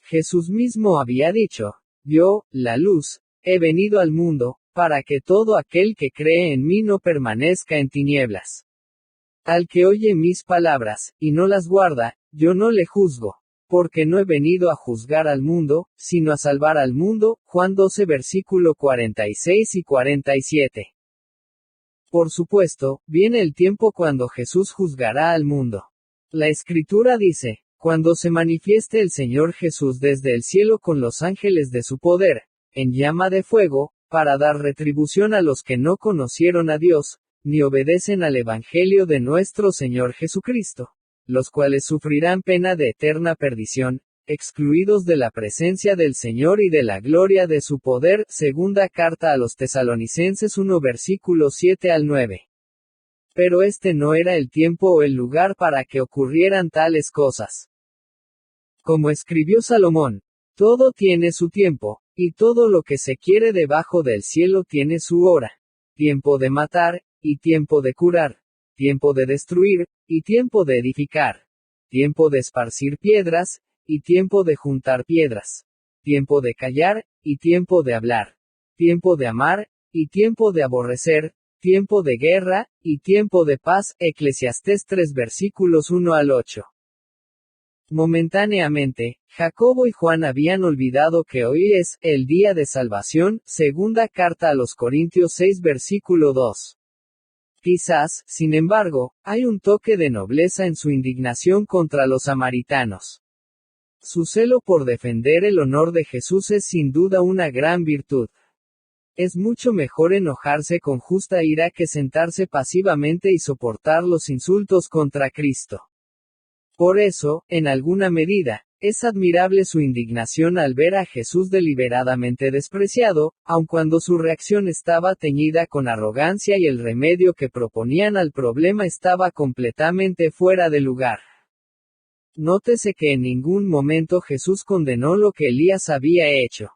Speaker 1: Jesús mismo había dicho, yo, la luz, he venido al mundo, para que todo aquel que cree en mí no permanezca en tinieblas. Al que oye mis palabras, y no las guarda, yo no le juzgo, porque no he venido a juzgar al mundo, sino a salvar al mundo. Juan 12 versículo 46 y 47. Por supuesto, viene el tiempo cuando Jesús juzgará al mundo. La Escritura dice, cuando se manifieste el Señor Jesús desde el cielo con los ángeles de su poder, en llama de fuego, para dar retribución a los que no conocieron a Dios, ni obedecen al Evangelio de nuestro Señor Jesucristo, los cuales sufrirán pena de eterna perdición, excluidos de la presencia del Señor y de la gloria de su poder. Segunda carta a los Tesalonicenses 1 versículos 7 al 9. Pero este no era el tiempo o el lugar para que ocurrieran tales cosas. Como escribió Salomón, todo tiene su tiempo, y todo lo que se quiere debajo del cielo tiene su hora. Tiempo de matar, y tiempo de curar. Tiempo de destruir, y tiempo de edificar. Tiempo de esparcir piedras, y tiempo de juntar piedras. Tiempo de callar, y tiempo de hablar. Tiempo de amar, y tiempo de aborrecer. Tiempo de guerra, y tiempo de paz. Eclesiastés 3 versículos 1 al 8. Momentáneamente, Jacobo y Juan habían olvidado que hoy es el día de salvación. Segunda carta a los Corintios 6 versículo 2. Quizás, sin embargo, hay un toque de nobleza en su indignación contra los samaritanos. Su celo por defender el honor de Jesús es sin duda una gran virtud. Es mucho mejor enojarse con justa ira que sentarse pasivamente y soportar los insultos contra Cristo. Por eso, en alguna medida, es admirable su indignación al ver a Jesús deliberadamente despreciado, aun cuando su reacción estaba teñida con arrogancia y el remedio que proponían al problema estaba completamente fuera de lugar. Nótese que en ningún momento Jesús condenó lo que Elías había hecho.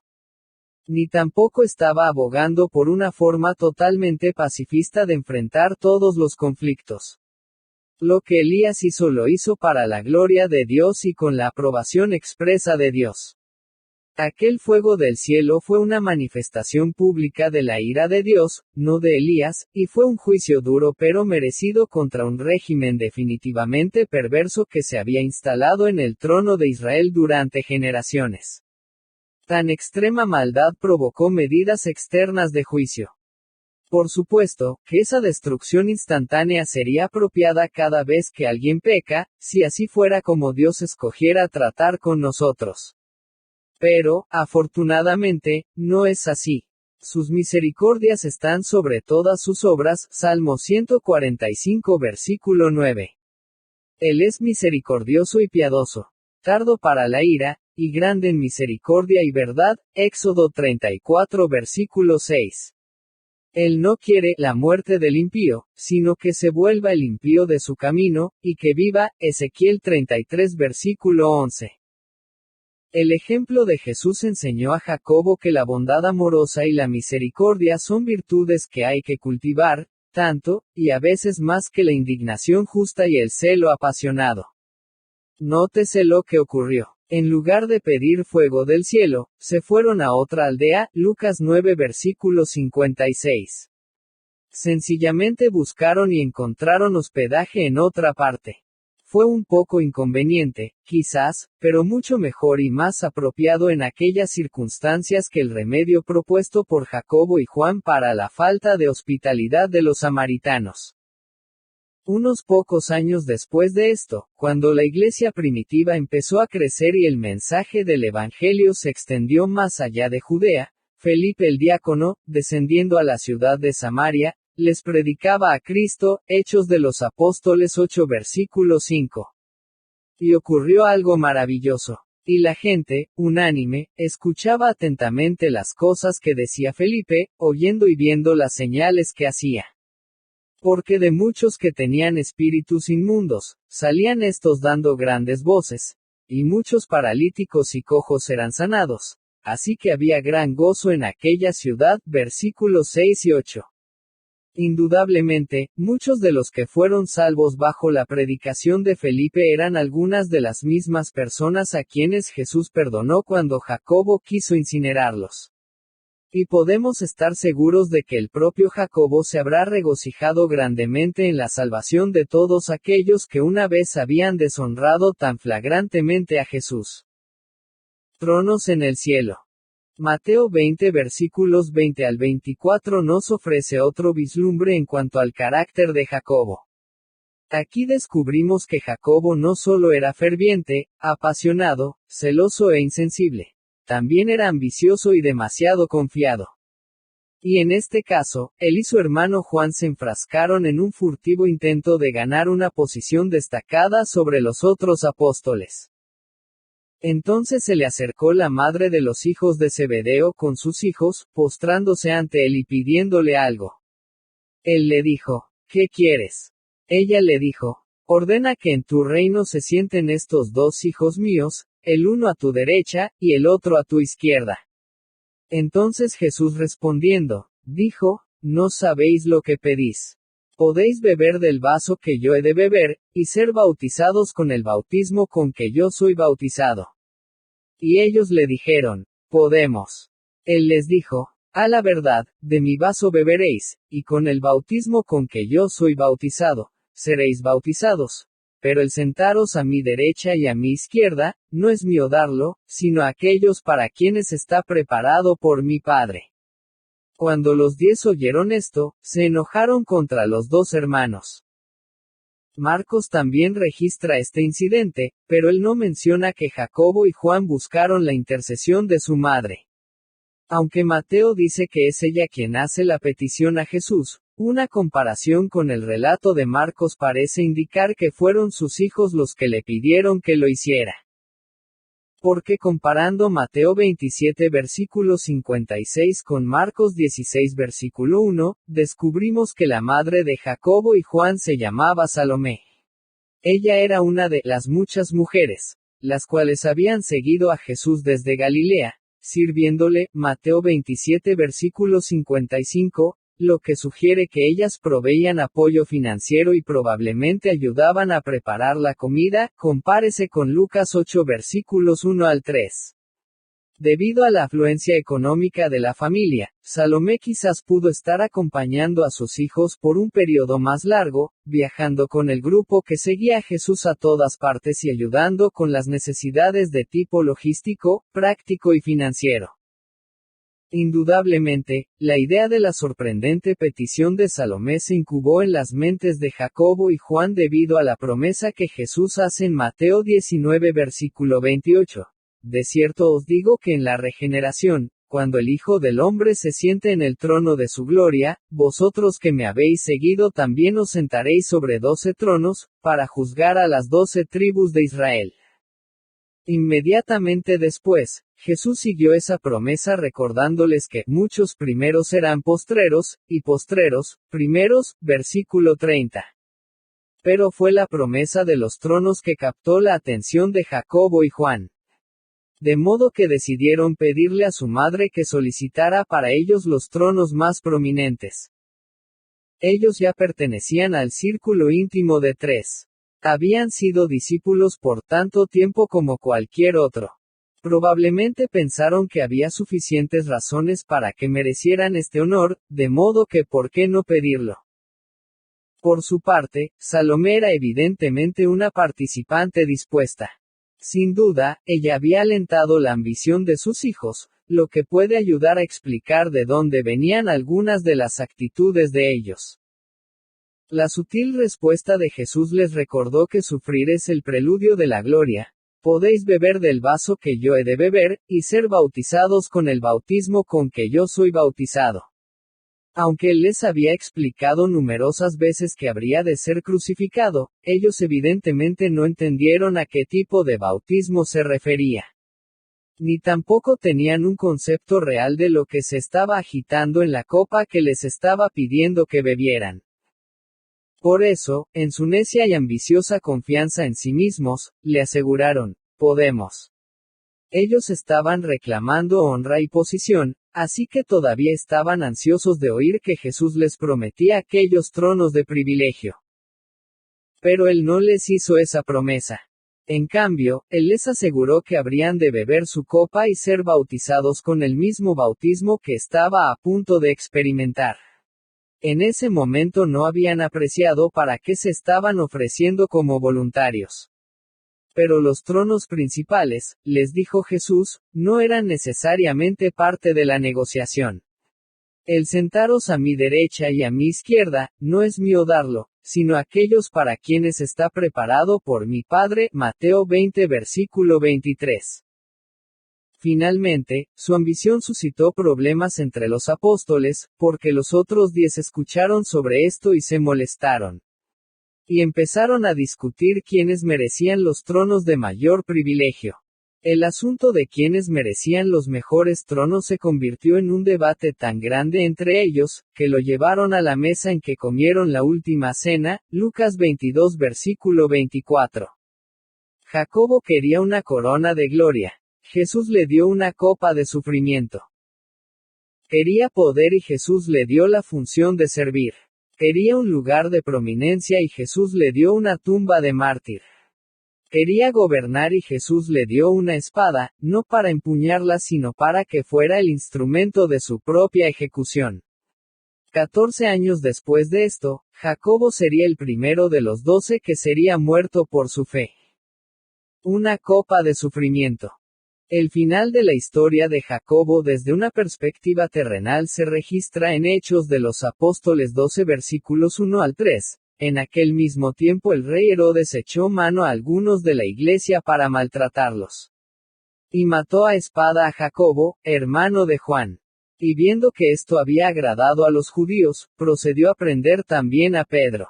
Speaker 1: Ni tampoco estaba abogando por una forma totalmente pacifista de enfrentar todos los conflictos. Lo que Elías hizo lo hizo para la gloria de Dios y con la aprobación expresa de Dios. Aquel fuego del cielo fue una manifestación pública de la ira de Dios, no de Elías, y fue un juicio duro pero merecido contra un régimen definitivamente perverso que se había instalado en el trono de Israel durante generaciones. Tan extrema maldad provocó medidas externas de juicio. Por supuesto, que esa destrucción instantánea sería apropiada cada vez que alguien peca, si así fuera como Dios escogiera tratar con nosotros. Pero, afortunadamente, no es así. Sus misericordias están sobre todas sus obras, Salmo 145 versículo 9. Él es misericordioso y piadoso, tardo para la ira, y grande en misericordia y verdad, Éxodo 34 versículo 6. Él no quiere la muerte del impío, sino que se vuelva el impío de su camino, y que viva, Ezequiel 33 versículo 11. El ejemplo de Jesús enseñó a Jacobo que la bondad amorosa y la misericordia son virtudes que hay que cultivar, tanto, y a veces más que la indignación justa y el celo apasionado. Nótese lo que ocurrió. En lugar de pedir fuego del cielo, se fueron a otra aldea, Lucas 9 versículo 56. Sencillamente buscaron y encontraron hospedaje en otra parte. Fue un poco inconveniente, quizás, pero mucho mejor y más apropiado en aquellas circunstancias que el remedio propuesto por Jacobo y Juan para la falta de hospitalidad de los samaritanos. Unos pocos años después de esto, cuando la iglesia primitiva empezó a crecer y el mensaje del Evangelio se extendió más allá de Judea, Felipe el diácono, descendiendo a la ciudad de Samaria, les predicaba a Cristo, Hechos de los Apóstoles 8 versículo 5. Y ocurrió algo maravilloso. Y la gente, unánime, escuchaba atentamente las cosas que decía Felipe, oyendo y viendo las señales que hacía. Porque de muchos que tenían espíritus inmundos, salían estos dando grandes voces, y muchos paralíticos y cojos eran sanados. Así que había gran gozo en aquella ciudad, versículos 6 y 8. Indudablemente, muchos de los que fueron salvos bajo la predicación de Felipe eran algunas de las mismas personas a quienes Jesús perdonó cuando Jacobo quiso incinerarlos. Y podemos estar seguros de que el propio Jacobo se habrá regocijado grandemente en la salvación de todos aquellos que una vez habían deshonrado tan flagrantemente a Jesús. Tronos en el cielo. Mateo 20 versículos 20 al 24 nos ofrece otro vislumbre en cuanto al carácter de Jacobo. Aquí descubrimos que Jacobo no solo era ferviente, apasionado, celoso e insensible. También era ambicioso y demasiado confiado. Y en este caso, él y su hermano Juan se enfrascaron en un furtivo intento de ganar una posición destacada sobre los otros apóstoles. Entonces se le acercó la madre de los hijos de Zebedeo con sus hijos, postrándose ante él y pidiéndole algo. Él le dijo, ¿qué quieres? Ella le dijo, ordena que en tu reino se sienten estos dos hijos míos, el uno a tu derecha, y el otro a tu izquierda. Entonces Jesús respondiendo, dijo, no sabéis lo que pedís. Podéis beber del vaso que yo he de beber, y ser bautizados con el bautismo con que yo soy bautizado. Y ellos le dijeron, podemos. Él les dijo, a la verdad, de mi vaso beberéis, y con el bautismo con que yo soy bautizado, seréis bautizados. Pero el sentaros a mi derecha y a mi izquierda, no es mío darlo, sino a aquellos para quienes está preparado por mi Padre. Cuando los 10 oyeron esto, se enojaron contra los dos hermanos. Marcos también registra este incidente, pero él no menciona que Jacobo y Juan buscaron la intercesión de su madre. Aunque Mateo dice que es ella quien hace la petición a Jesús, una comparación con el relato de Marcos parece indicar que fueron sus hijos los que le pidieron que lo hiciera. Porque comparando Mateo 27 versículo 56 con Marcos 16 versículo 1, descubrimos que la madre de Jacobo y Juan se llamaba Salomé. Ella era una de las muchas mujeres, las cuales habían seguido a Jesús desde Galilea, sirviéndole, Mateo 27 versículo 55, lo que sugiere que ellas proveían apoyo financiero y probablemente ayudaban a preparar la comida, compárese con Lucas 8 versículos 1 al 3. Debido a la afluencia económica de la familia, Salomé quizás pudo estar acompañando a sus hijos por un periodo más largo, viajando con el grupo que seguía a Jesús a todas partes y ayudando con las necesidades de tipo logístico, práctico y financiero. Indudablemente, la idea de la sorprendente petición de Salomé se incubó en las mentes de Jacobo y Juan debido a la promesa que Jesús hace en Mateo 19 versículo 28. De cierto os digo que en la regeneración, cuando el Hijo del Hombre se siente en el trono de su gloria, vosotros que me habéis seguido también os sentaréis sobre 12 tronos, para juzgar a las 12 tribus de Israel. Inmediatamente después, Jesús siguió esa promesa recordándoles que muchos primeros serán postreros, y postreros, primeros, versículo 30. Pero fue la promesa de los tronos que captó la atención de Jacobo y Juan. De modo que decidieron pedirle a su madre que solicitara para ellos los tronos más prominentes. Ellos ya pertenecían al círculo íntimo de 3. Habían sido discípulos por tanto tiempo como cualquier otro. Probablemente pensaron que había suficientes razones para que merecieran este honor, de modo que ¿por qué no pedirlo? Por su parte, Salomé era evidentemente una participante dispuesta. Sin duda, ella había alentado la ambición de sus hijos, lo que puede ayudar a explicar de dónde venían algunas de las actitudes de ellos. La sutil respuesta de Jesús les recordó que sufrir es el preludio de la gloria. Podéis beber del vaso que yo he de beber, y ser bautizados con el bautismo con que yo soy bautizado. Aunque él les había explicado numerosas veces que habría de ser crucificado, ellos evidentemente no entendieron a qué tipo de bautismo se refería. Ni tampoco tenían un concepto real de lo que se estaba agitando en la copa que les estaba pidiendo que bebieran. Por eso, en su necia y ambiciosa confianza en sí mismos, le aseguraron, podemos. Ellos estaban reclamando honra y posición, así que todavía estaban ansiosos de oír que Jesús les prometía aquellos tronos de privilegio. Pero él no les hizo esa promesa. En cambio, él les aseguró que habrían de beber su copa y ser bautizados con el mismo bautismo que estaba a punto de experimentar. En ese momento no habían apreciado para qué se estaban ofreciendo como voluntarios. Pero los tronos principales, les dijo Jesús, no eran necesariamente parte de la negociación. El sentaros a mi derecha y a mi izquierda, no es mío darlo, sino aquellos para quienes está preparado por mi Padre, Mateo 20 versículo 23. Finalmente, su ambición suscitó problemas entre los apóstoles, porque los otros 10 escucharon sobre esto y se molestaron. Y empezaron a discutir quiénes merecían los tronos de mayor privilegio. El asunto de quiénes merecían los mejores tronos se convirtió en un debate tan grande entre ellos, que lo llevaron a la mesa en que comieron la última cena, Lucas 22 versículo 24. Jacobo quería una corona de gloria. Jesús le dio una copa de sufrimiento. Quería poder y Jesús le dio la función de servir. Quería un lugar de prominencia y Jesús le dio una tumba de mártir. Quería gobernar y Jesús le dio una espada, no para empuñarla sino para que fuera el instrumento de su propia ejecución. 14 años después de esto, Jacobo sería el primero de los 12 que sería muerto por su fe. Una copa de sufrimiento. El final de la historia de Jacobo desde una perspectiva terrenal se registra en Hechos de los Apóstoles 12 versículos 1 al 3. En aquel mismo tiempo el rey Herodes echó mano a algunos de la iglesia para maltratarlos. y mató a espada a Jacobo, hermano de Juan. Y viendo que esto había agradado a los judíos, procedió a prender también a Pedro.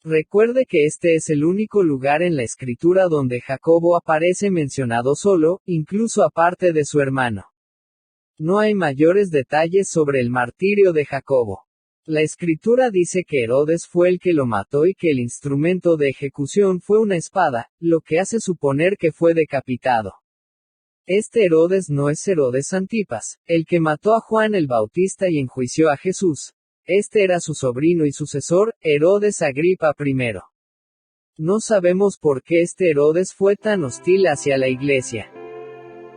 Speaker 1: Recuerde que este es el único lugar en la escritura donde Jacobo aparece mencionado solo, incluso aparte de su hermano. No hay mayores detalles sobre el martirio de Jacobo. La escritura dice que Herodes fue el que lo mató y que el instrumento de ejecución fue una espada, lo que hace suponer que fue decapitado. Este Herodes no es Herodes Antipas, el que mató a Juan el Bautista y enjuició a Jesús. Este era su sobrino y sucesor, Herodes Agripa I. No sabemos por qué este Herodes fue tan hostil hacia la iglesia.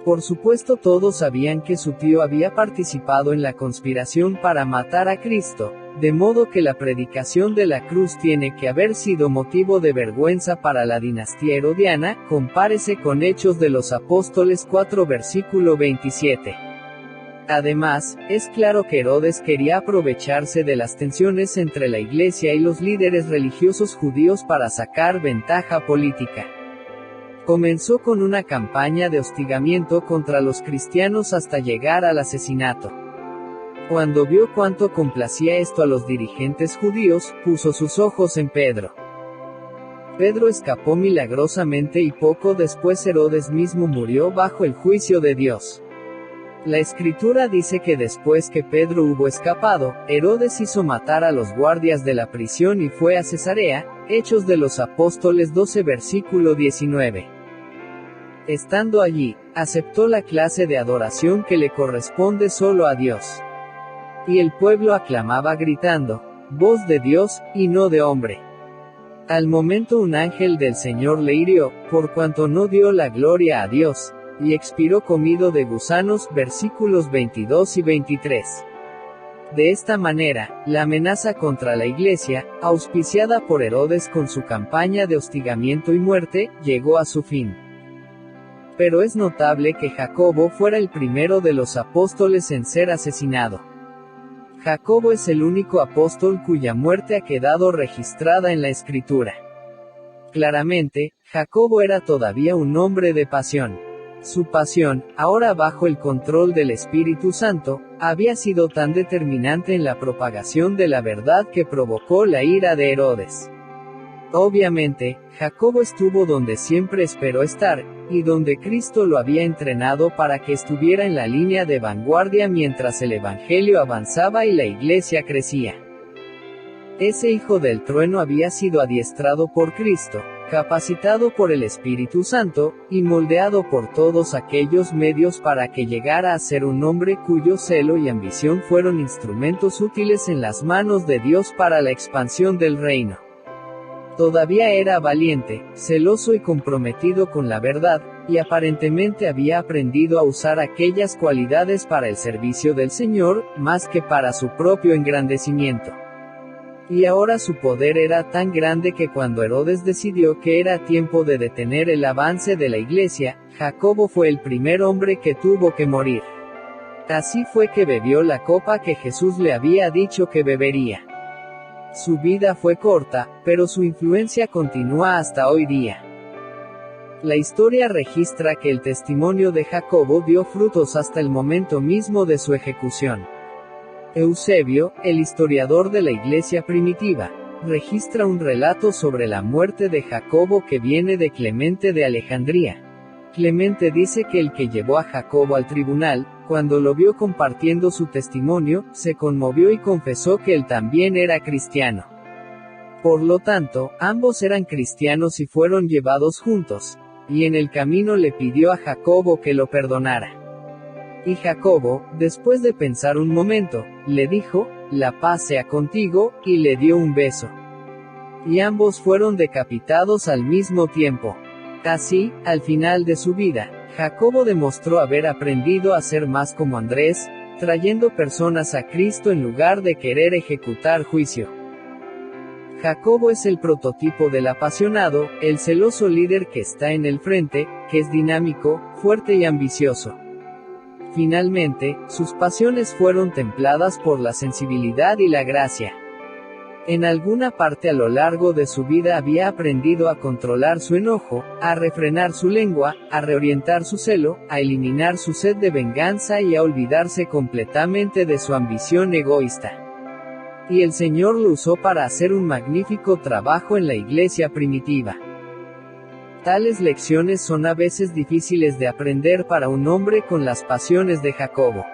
Speaker 1: Por supuesto todos sabían que su tío había participado en la conspiración para matar a Cristo, de modo que la predicación de la cruz tiene que haber sido motivo de vergüenza para la dinastía herodiana, compárese con Hechos de los Apóstoles 4 versículo 27. Además, es claro que Herodes quería aprovecharse de las tensiones entre la iglesia y los líderes religiosos judíos para sacar ventaja política. Comenzó con una campaña de hostigamiento contra los cristianos hasta llegar al asesinato. Cuando vio cuánto complacía esto a los dirigentes judíos, puso sus ojos en Pedro. Pedro escapó milagrosamente y poco después Herodes mismo murió bajo el juicio de Dios. La escritura dice que después que Pedro hubo escapado, Herodes hizo matar a los guardias de la prisión y fue a Cesarea, Hechos de los Apóstoles 12 versículo 19. Estando allí, aceptó la clase de adoración que le corresponde solo a Dios. Y el pueblo aclamaba gritando, voz de Dios, y no de hombre. Al momento un ángel del Señor le hirió, por cuanto no dio la gloria a Dios, y expiró comido de gusanos, versículos 22 y 23. De esta manera, la amenaza contra la iglesia, auspiciada por Herodes con su campaña de hostigamiento y muerte, llegó a su fin. Pero es notable que Jacobo fuera el primero de los apóstoles en ser asesinado. Jacobo es el único apóstol cuya muerte ha quedado registrada en la escritura. Claramente, Jacobo era todavía un hombre de pasión. Su pasión, ahora bajo el control del Espíritu Santo, había sido tan determinante en la propagación de la verdad que provocó la ira de Herodes. Obviamente, Jacobo estuvo donde siempre esperó estar, y donde Cristo lo había entrenado para que estuviera en la línea de vanguardia mientras el Evangelio avanzaba y la iglesia crecía. Ese hijo del trueno había sido adiestrado por Cristo, capacitado por el Espíritu Santo, y moldeado por todos aquellos medios para que llegara a ser un hombre cuyo celo y ambición fueron instrumentos útiles en las manos de Dios para la expansión del reino. Todavía era valiente, celoso y comprometido con la verdad, y aparentemente había aprendido a usar aquellas cualidades para el servicio del Señor, más que para su propio engrandecimiento. Y ahora su poder era tan grande que cuando Herodes decidió que era tiempo de detener el avance de la iglesia, Jacobo fue el primer hombre que tuvo que morir. Así fue que bebió la copa que Jesús le había dicho que bebería. Su vida fue corta, pero su influencia continúa hasta hoy día. La historia registra que el testimonio de Jacobo dio frutos hasta el momento mismo de su ejecución. Eusebio, el historiador de la iglesia primitiva, registra un relato sobre la muerte de Jacobo que viene de Clemente de Alejandría. Clemente dice que el que llevó a Jacobo al tribunal, cuando lo vio compartiendo su testimonio, se conmovió y confesó que él también era cristiano. Por lo tanto, ambos eran cristianos y fueron llevados juntos, y en el camino le pidió a Jacobo que lo perdonara. Y Jacobo, después de pensar un momento, le dijo, la paz sea contigo, y le dio un beso. Y ambos fueron decapitados al mismo tiempo. Así, al final de su vida, Jacobo demostró haber aprendido a ser más como Andrés, trayendo personas a Cristo en lugar de querer ejecutar juicio. Jacobo es el prototipo del apasionado, el celoso líder que está en el frente, que es dinámico, fuerte y ambicioso. Finalmente, sus pasiones fueron templadas por la sensibilidad y la gracia. En alguna parte a lo largo de su vida había aprendido a controlar su enojo, a refrenar su lengua, a reorientar su celo, a eliminar su sed de venganza y a olvidarse completamente de su ambición egoísta. Y el Señor lo usó para hacer un magnífico trabajo en la iglesia primitiva. Tales lecciones son a veces difíciles de aprender para un hombre con las pasiones de Jacobo.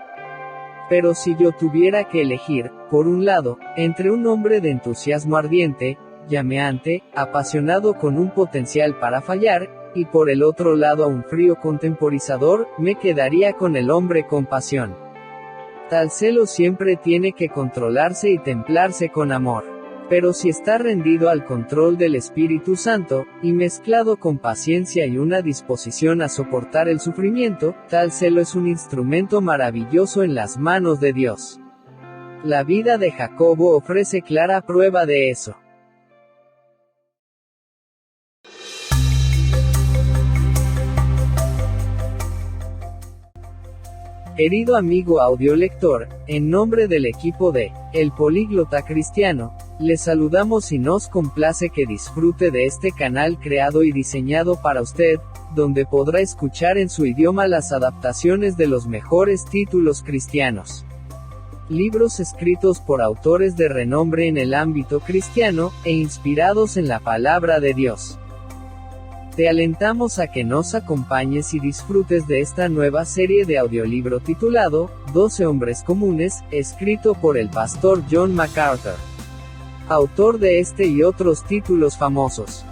Speaker 1: Pero si yo tuviera que elegir, por un lado, entre un hombre de entusiasmo ardiente, llameante, apasionado con un potencial para fallar, y por el otro lado a un frío contemporizador, me quedaría con el hombre con pasión. Tal celo siempre tiene que controlarse y templarse con amor. Pero si está rendido al control del Espíritu Santo, y mezclado con paciencia y una disposición a soportar el sufrimiento, tal celo es un instrumento maravilloso en las manos de Dios. La vida de Jacobo ofrece clara prueba de eso. Querido amigo audiolector, en nombre del equipo de El Políglota Cristiano, le saludamos y nos complace que disfrute de este canal creado y diseñado para usted, donde podrá escuchar en su idioma las adaptaciones de los mejores títulos cristianos. Libros escritos por autores de renombre en el ámbito cristiano, e inspirados en la palabra de Dios. Te alentamos a que nos acompañes y disfrutes de esta nueva serie de audiolibro titulado, 12 hombres comunes, escrito por el pastor John MacArthur. Autor de este y otros títulos famosos.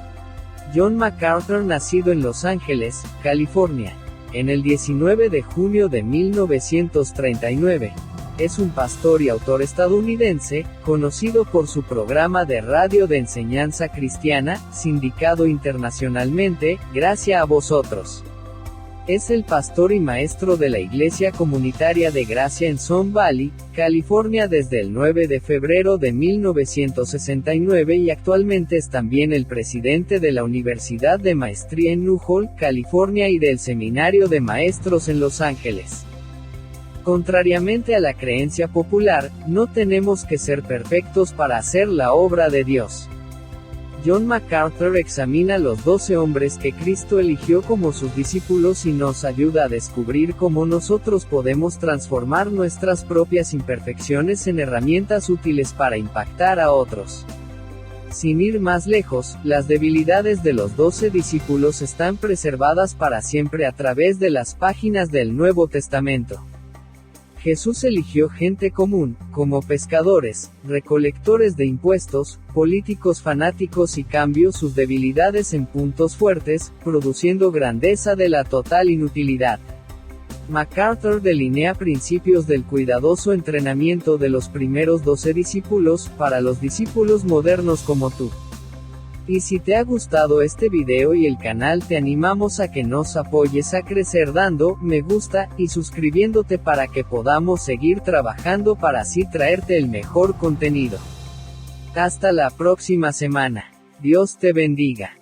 Speaker 1: John MacArthur, nacido en Los Ángeles, California, en el 19 de junio de 1939. Es un pastor y autor estadounidense, conocido por su programa de radio de enseñanza cristiana, sindicado internacionalmente, Gracia a Vosotros. Es el pastor y maestro de la Iglesia Comunitaria de Gracia en Sun Valley, California desde el 9 de febrero de 1969 y actualmente es también el presidente de la Universidad de Maestría en Newhall, California y del Seminario de Maestros en Los Ángeles. Contrariamente a la creencia popular, no tenemos que ser perfectos para hacer la obra de Dios. John MacArthur examina los 12 hombres que Cristo eligió como sus discípulos y nos ayuda a descubrir cómo nosotros podemos transformar nuestras propias imperfecciones en herramientas útiles para impactar a otros. Sin ir más lejos, las debilidades de los 12 discípulos están preservadas para siempre a través de las páginas del Nuevo Testamento. Jesús eligió gente común, como pescadores, recolectores de impuestos, políticos fanáticos y cambió sus debilidades en puntos fuertes, produciendo grandeza de la total inutilidad. MacArthur delinea principios del cuidadoso entrenamiento de los primeros 12 discípulos, para los discípulos modernos como tú. Y si te ha gustado este video y el canal, te animamos a que nos apoyes a crecer dando me gusta y suscribiéndote para que podamos seguir trabajando para así traerte el mejor contenido. Hasta la próxima semana. Dios te bendiga.